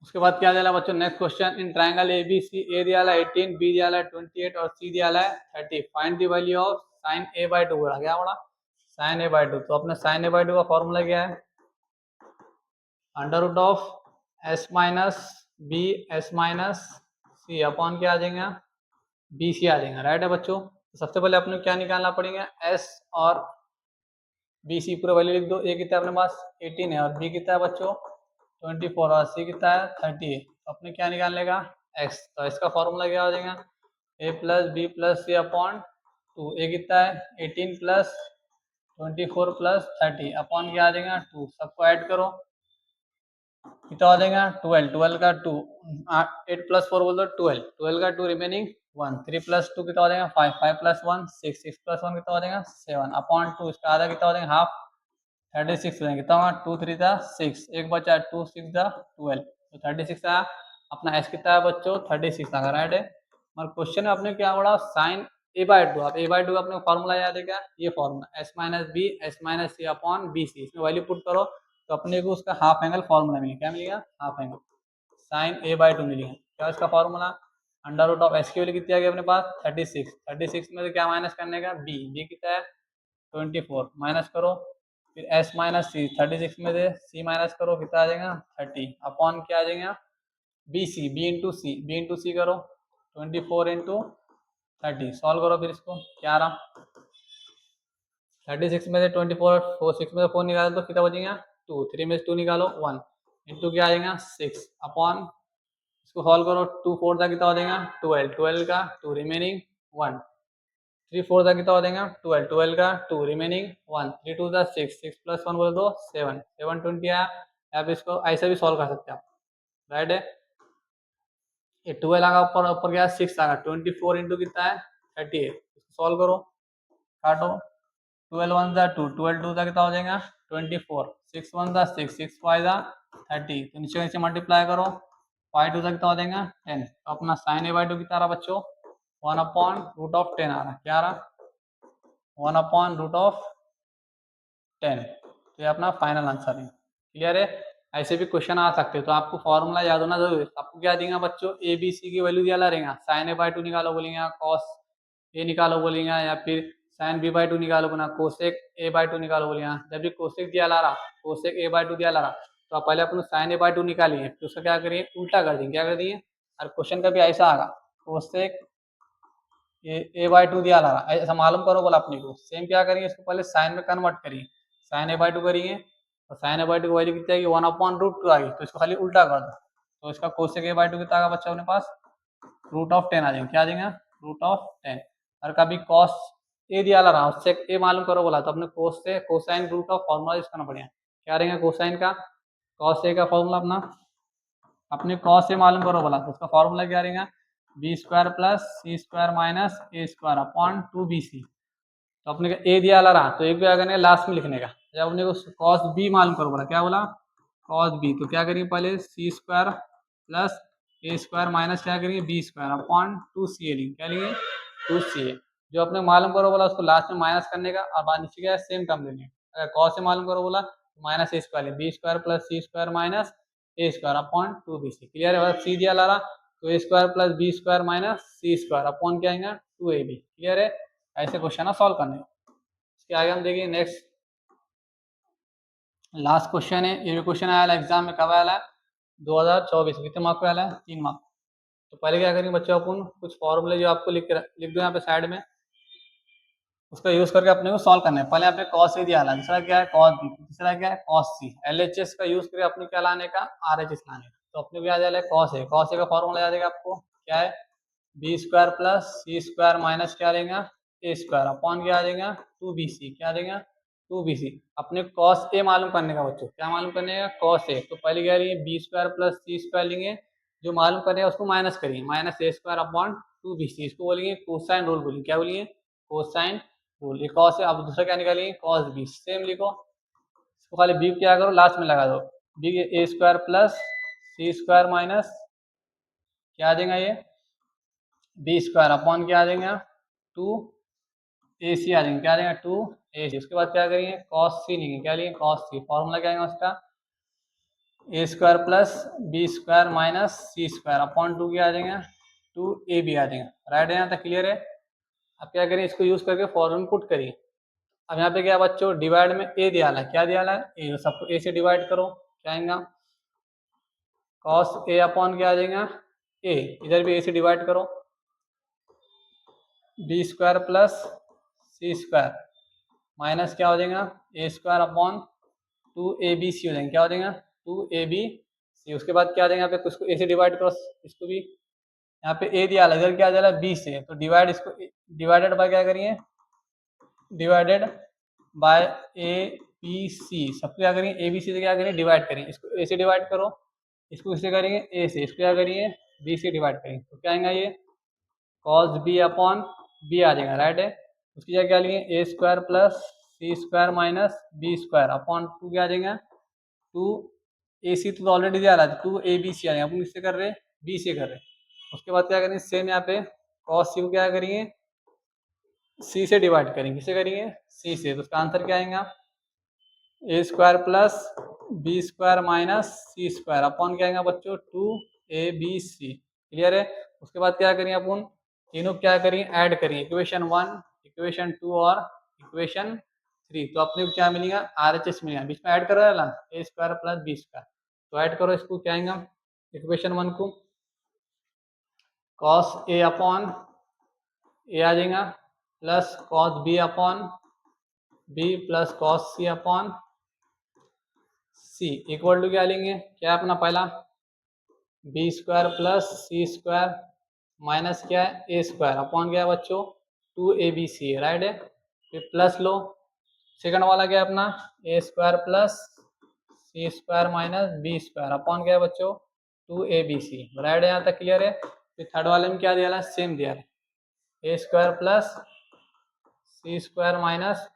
उसके बाद क्या दिया बच्चों, next question, in triangle A B C, A दिया 18, बी दिया 28 और सी दिया 30, find the value of sine A by two. बड़ा क्या बड़ा, साइन ए बाई टू। तो अपने साइन ए बाई टू का फॉर्मूला क्या है, under root of S minus B S minus C upon क्या आ जाएगा, बी सी आ जाएगा, राइट है बच्चों। तो सबसे पहले अपने क्या निकालना पड़ेगा, एस और बी सी पूरा वैल्यू लिख दो। ए कितना है अपने पास 18 है, और बी कितना है बच्चों 24, और सी कितना है 30 है। तो अपने क्या निकालने का, एक्स। तो इसका फॉर्मूला क्या हो जाएगा, ए प्लस बी प्लस सी अपॉन टू। ए कितना है 18 प्लस 24 प्लस 30 अपॉन क्या आ जाएगा 2। सबको ऐड करो, कितना हो जाएगा 12, 12 का 2, 8 प्लस 4 बोल दो 12, 12 का 2 रिमेनिंग 1, 3 प्लस 2 कितना हो जाएगा 5, 5 प्लस 1 6, 6 प्लस 1 कितना हो जाएगा 7 अपॉन 2। इसका आधा कितना हो जाएगा हाफ, 36 हो जाएगा। कितना होगा 2 3 था 6, एक बचा 2 6 था 12, तो 36 आया। अपना एस कितना है बच्चों 36 आ, राइट है। और क्वेश्चन में आपने क्या बोला, साइन ए बाई टू। आप ए बाई टू का अपने फॉर्मूला याद है क्या, ये formula S minus B S minus C upon B C. इसमें वैल्यू पुट करो तो अपने को उसका हाफ एंगल फॉर्मूला मिलेगा, क्या मिलेगा, half angle sine A by two मिलेगा। क्या इसका formula, under root of s की वैल्यू कितनी आ गई अपने पास 36, 36 में से क्या माइनस करने का, बी, बी कितना है 24 माइनस करो, फिर एस माइनस सी, 36 में से सी माइनस करो, कितना आ जाएगा 30 अपॉन क्या आ जाएगा बी सी, बी इंटू सी, बी इंटू सी करो 24 इंटू 30, सॉल्व करो फिर इसको, क्या रहा 36 में से 24, 6 में से 4 निकालो तो कितना बचेगा 2, 3 में से 2 निकालो 1 इंटू क्या आ जाएगा 6 अपॉन, इसको सॉल्व करो 2 4 का कितना हो जाएगा 12, 12 का 2 रिमेनिंग 1, 3 4 का कितना हो जाएगा 12, 12 का 2 रिमेनिंग 1, 3 2 6, 6 प्लस 1 बोल दो 7, 7 20 आया। आप इसको ऐसे भी सॉल्व कर सकते हैं आप, राइट है। ये 12 आगा ऊपर, ऊपर गया 6 आगा, 24 इंटू कितना है 38, इसको सॉल्व करो, काटो 12 1 दा 2, 12 2 दा कितना हो जाएगा 24, 6 1 दा 6, 6 5 दा 30, तो नीचे नीचे मल्टीप्लाई करो, 5 2 दा कितना हो जाएगा 10। तो अपना साइन ए बाई टू कितना रहा बच्चों 1 अपॉन रूट ऑफ 10 आ रहा, क्या रहा 1 अपॉन रूट ऑफ 10। तो ये अपना फाइनल आंसर है। क्लियर है। ऐसे भी क्वेश्चन आ सकते हैं, तो आपको फॉर्मूला याद होना जरूरी है। आपको क्या देगा बच्चों, ए बी सी की वैल्यू दिया रहेगा, साइन ए बाई टू निकालो बोलेंगे, कॉस ए निकालो बोलेंगे, या फिर साइन बी बाई टू निकालो बोला, कोसेक ए बाई टू निकालो बोलेंगे। जब भी कोसेक दिया ला रहा, कोसेक ए बाई टू दिया ला रहा, तो आप पहले अपन साइन ए बाई टू निकालिए, फिर उसका क्या करिए उल्टा कर दिए, क्या कर दिए, और क्वेश्चन का भी ऐसा आगा, कोसेक ए बाई टू दिया ला रहा, ऐसा मालूम करो बोला अपने को, सेम क्या करिए इसको पहले साइन में कन्वर्ट करिए, साइन ए बाई टू करिए, और साइन ए बाई टू की वैल्यू कितनी आएगी 1 अपॉन रूट 2 आ गई, तो इसको खाली उल्टा कर दो, तो इसका कोसेक ए बाई टू कितना आएगा बच्चा अपने पास रूट ऑफ 10 आ जाएगा, क्या आ जाएगा रूट ऑफ 10। और कभी कॉस ए दिया ला रहा, उससे ए मालूम करो बोला, तो अपने कोस से cosine root of formula use करना पड़ेगा, क्या रहेगा कोसाइन का, कॉस ए का फॉर्मूला अपने कॉस ए मालूम करो बोला, तो उसका फॉर्मूला क्या रहेगा, B square plus C square minus A square upon 2bc। तो अपने का ए दिया ला रहा, तो एक भी क्या करने का लास्ट में लिखने का। जब अपने को कॉस बी मालूम करो बोला, क्या बोला कॉस बी, तो क्या करेंगे पहले सी square plus A square minus क्या करेंगे बी स्क्वायर अपॉन 2ca लेंगे, क्या लेंगे 2ca। जो अपने मालूम करो बोला उसको लास्ट में माइनस करने का, और बाद नीचे क्या है सेम टर्म लेने का। अगर कॉस से मालूम करो बोला minus A square B square plus C square minus A square upon 2bc। Clear है, सी दिया ला रहा, तो ए square plus B square minus C square upon क्या आएगा 2ab। क्लियर है, ऐसे क्वेश्चन सॉल्व करने। इसके आगे हम देखिए नेक्स्ट लास्ट क्वेश्चन है। ये भी क्वेश्चन आया एग्जाम में, कब आया 2024। कितने मार्क पे आया है 3 मार्क। तो पहले क्या करेंगे बच्चों, अपन कुछ फॉर्मूले जो आपको लिख दो यहाँ पे साइड में, उसका यूज करके अपने को सॉल्व करना है। पहले आपने कॉस ए दिया, दूसरा क्या है कॉस बी, तीसरा क्या है कॉस सी। एलएचएस का यूज करके अपने क्या लाने का आरएचएस लाने का। तो अपने को याद है कॉस ए, कॉस ए का फॉर्मूला याद है आपको क्या है, बी स्क्वायर प्लस सी स्क्वायर माइनस क्या रहेगा ए स्क्वायर अपॉन क्या आ जाएगा 2bc, क्या आ जाएगा 2bc। अपने कॉस ए मालूम करने का बच्चों, क्या मालूम करने का कॉस ए। तो पहले क्या लेंगे बी स्क्वायर प्लस सी स्क्वायर लेंगे, जो मालूम करेगा उसको माइनस करिए, minus A square upon 2bc। इसको बोलेंगे कोसाइन रूल बोलेंगे, क्या बोलेंगे कोसाइन रूल। ये कॉस है, अब दूसरा क्या निकालेंगे कॉस बी, सेम लिखो। इसको खाली बी क्या करो लास्ट में लगा दो, बी ए स्क्वायर प्लस सी स्क्वायर माइनस क्या आ जाएगा ये बी स्क्वायर अपॉन क्या आ जाएगा 2ac आ जाएंगे, क्या आ जाएगा 2ac। उसके बाद क्या करेंगे कॉस सी लेंगे, क्या लेंगे कॉस सी। फॉर्मूला क्या आएगा उसका A square plus B square minus C square upon 2 क्या आ जाएगा 2ab आ जाएगा। राइट है, यहाँ तक क्लियर है। अब क्या करें इसको यूज करके फॉर्मूला पुट करिए। अब यहाँ पे क्या बच्चों डिवाइड में ए दिया है, क्या दिया है ए, सबको ए से डिवाइड करो, क्या आएगा कॉस ए अपॉन क्या आ जाएगा ए, इधर भी ए से डिवाइड करो, बी स्क्वायर प्लस सी स्क्वायर माइनस क्या हो जाएगा ए स्क्वायर अपॉन 2abc हो जाएंगे, क्या हो जाएगा 2abc। उसके बाद क्या आ जाएगा यहाँ पे उसको ए से डिवाइड करो, इसको भी यहाँ पे ए दिया इधर क्या आ जाएगा बी से, तो डिवाइड इसको डिवाइडेड बाय क्या करिए divided by a B c, सब क्या करेंगे ए बी सी से क्या करेंगे डिवाइड करेंगे। इसको ए से डिवाइड करो, इसको किससे करेंगे ए से, इसको क्या करिए बी से डिवाइड करेंगे, तो क्या आएगा ये कॉस बी अपॉन बी आ जाएगा। राइट है, उसकी जगह क्या लेंगे A square plus C square minus B square upon 2 क्या आ जाएगा 2ac, तो ऑलरेडी दिया रहा है 2abc आ जाएगा, अपन किससे कर रहे हैं बी से कर रहे हैं। उसके बाद क्या करेंगे सेम यहाँ पे कॉस सी को क्या करेंगे सी से डिवाइड करेंगे, किससे करेंगे सी से। तो उसका आंसर क्या आएगा A square plus B square minus C square upon क्या आएगा बच्चों 2abc। क्लियर है। उसके बाद क्या करेंगे अपन तीनों क्या करेंगे ऐड करेंगे, इक्वेशन 1 इक्वेशन 2 और इक्वेशन 3। तो अपने को क्या मिलेगा आरएचएस मिलेगा, बीच में ऐड कर रहा है A square plus B square. तो ऐड करो इसको, क्या आएगा इक्वेशन 1 को कॉस ए अपॉन ए आ जाएगा plus cos B upon B plus cos c upon C equal to क्या लेंगे, क्या अपना पहला बी स्क्वायर प्लस सी स्क्वायर माइनस क्या है ए स्क्वायर अपॉन क्या है बच्चों 2abc है। राइट है, फिर प्लस लो, सेकंड वाला क्या है अपना A square plus C square minus B square upon क्या है बच्चों 2abc। राइट है, यहाँ तक क्लियर है। फिर थर्ड वाले में क्या दिया है सेम दिया है A square plus C square minus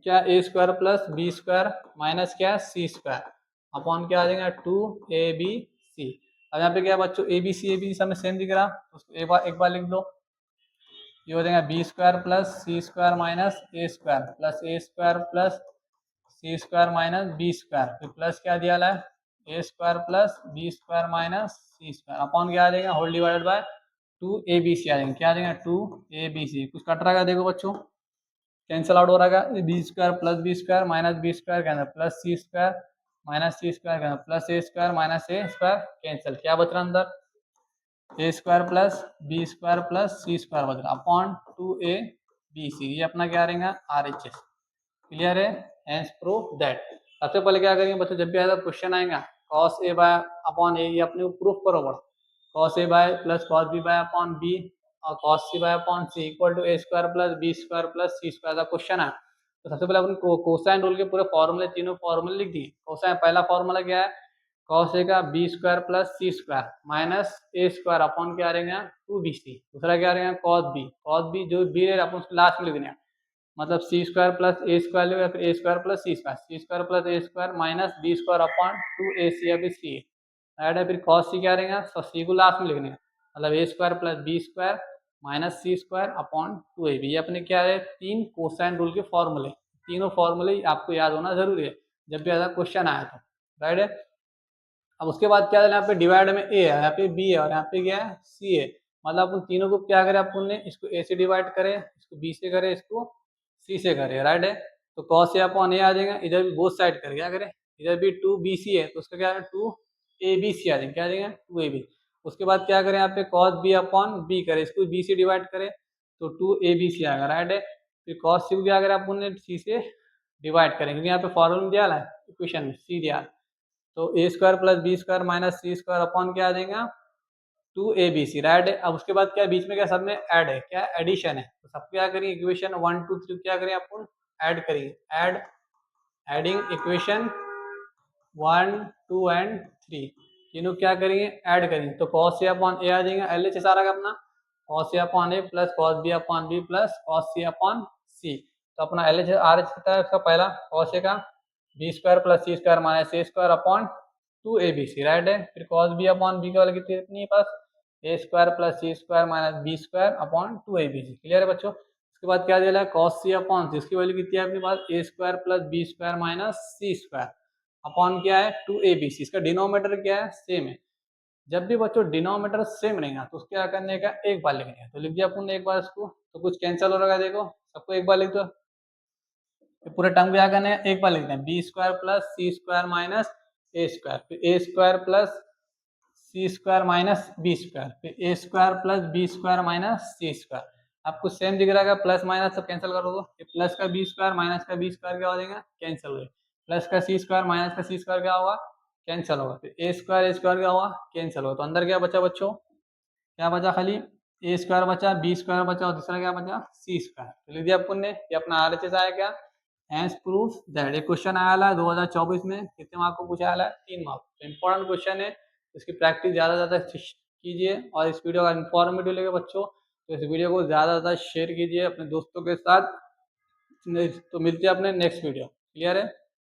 क्या A square plus B square minus क्या सी स्क्वायर अपॉन क्या आ जाएगा 2abc। अब यहाँ पे क्या बच्चों abc सब में सेम दिख रहा, उसको एक बार लिख दो, ये हो जाएगा B square plus C square minus A square plus A square plus C square minus B square, फिर प्लस क्या दिया है A square plus B square minus C square upon क्या आ जाएगा होल डिवाइडेड बाय 2abc आ जाएगा, क्या आ जाएगा 2abc। कुछ कट रहा है देखो बच्चों, कैंसिल आउट हो रहा है B square plus B square minus B square के अंदर प्लस सी स्क्वायर माइनस सी स्क्वायर के अंदर plus A square minus A square cancel, क्या बच रहा अंदर A square plus B square plus C square बच रहा अपॉन 2abc। ये अपना क्या रहेगा आरएचएस। क्लियर है, हेंस प्रूव दैट। सबसे पहले क्या करेंगे बच्चों जब भी ऐसा क्वेश्चन आएगा cos A by upon A, ये अपने को प्रूफ करो बड़ा cos A by plus cos B by upon B और cos C by upon C equal to A square plus B square plus C square का क्वेश्चन है। तो सबसे पहले अपन कोसाइन रूल के पूरे फॉर्मूले, तीनों फॉर्मूले लिख दिए। कोसाइन पहला फॉर्मूला क्या है, कॉस ए का B square plus C square minus A square upon क्या आ रहेगा 2bc। दूसरा क्या आ रहेगा कॉस बी जो बी है अपन उसको लास्ट में लिख देना, मतलब C square plus A square या फिर A square plus C square plus A square minus B square upon 2ac या फिर सी राइट है। फिर कॉस सी क्या रहेगा, तो सी को लास्ट में लिखने का, मतलब A square plus B square minus C square upon 2ab। ये अपने क्या है, तीन कोसाइन रूल के फॉर्मूले, तीनों फॉर्मूले आपको याद होना जरूरी है जब भी ऐसा क्वेश्चन आया तो, राइट है। अब उसके बाद क्या है, यहाँ पे डिवाइड में ए है, यहाँ पे बी है और यहाँ पे क्या है सी है, मतलब अपन तीनों को क्या करें, अपन ने इसको ए से डिवाइड करें, इसको बी से करें, इसको सी से करें, राइट है। तो कॉस ए अपॉन ए आ जाएगा, इधर भी बोथ साइड करें, क्या करें, इधर भी 2bc है तो उसका क्या है 2abc आ जाएगा, क्या आ जाएगा 2ab। उसके बाद क्या करें, यहाँ पे कॉस बी अपॉन बी करें, इसको बी से डिवाइड करें तो 2abc आएगा, राइट है। फिर कॉस सी को क्या करें, अपन ने सी से डिवाइड करें, क्योंकि यहाँ पे फॉर्मूला दिया है इक्वेशन में सी दिया, तो ए square plus B square minus C square upon क्या आ जाएगा 2abc, राइट है। अब उसके बाद क्या बीच में क्या सब में ऐड है, क्या एडिशन है, तो सब क्या करेंगे इक्वेशन 1 2 3 क्या करें अपन ऐड करेंगे, एडिंग इक्वेशन 1 2 एंड 3 तीनों क्या करेंगे ऐड करेंगे, तो cos a अपॉन ए आ जाएगा, LH सारा का अपना cos a अपॉन ए प्लस cos b अपॉन B plus cos c upon C. तो अपना LH RH कितना है उसका, पहला cos a का B square plus C square minus A square upon 2abc, right है। फिर cos b अपॉन बी का वाला कितनी है पास, A square plus C square minus B square upon 2abc, clear है बच्चों। उसके बाद क्या दिया है cos c अपॉन सी, इसकी वैल्यू कितनी है अपने पास A square plus B square minus C square upon क्या है 2abc। इसका डिनोमीटर क्या है सेम है, जब भी बच्चों डिनोमीटर सेम रहेगा तो उसके क्या करने का एक बार लिखने का, तो लिख दिया अपन ने एक बार इसको, तो कुछ कैंसिल हो रहा है, देखो सबको एक बार लिख दो, पूरे टर्म क्या करने हैं एक बार लिखते हैं, B square plus C square minus A square, फिर A square plus C square minus B square, फिर A square plus B square minus C square. आपको सेम दिख रहा है, प्लस माइनस सब कैंसिल कर दो, प्लस का बी स्क्वायर माइनस का बी स्क्वायर क्या हो जाएगा कैंसिल हो जाएगा, प्लस का सी स्क्वायर माइनस का सी स्क्वायर क्या होगा कैंसिल होगा, फिर ए स्क्वायर क्या होगा कैंसिल होगा। तो अंदर क्या बचा बच्चों, क्या बचा, खाली ए स्क्वायर बचा, बी स्क्वायर बचा और दूसरा क्या बचा सी स्क्वायर। तो लिख दिया अपन ने, ये अपना RHS आया क्या, हैंस प्रूफ दैट। ये क्वेश्चन आया है 2024 में, कितने मार्क को पूछा है 3 मार्क। तो इंपॉर्टेंट क्वेश्चन है, इसकी प्रैक्टिस ज़्यादा से ज़्यादा कीजिए, और इस वीडियो का इन्फॉर्मेटिव लगे बच्चों तो इस वीडियो को ज़्यादा से ज़्यादा शेयर कीजिए अपने दोस्तों के साथ। तो मिलते हैं अपने नेक्स्ट वीडियो, क्लियर है।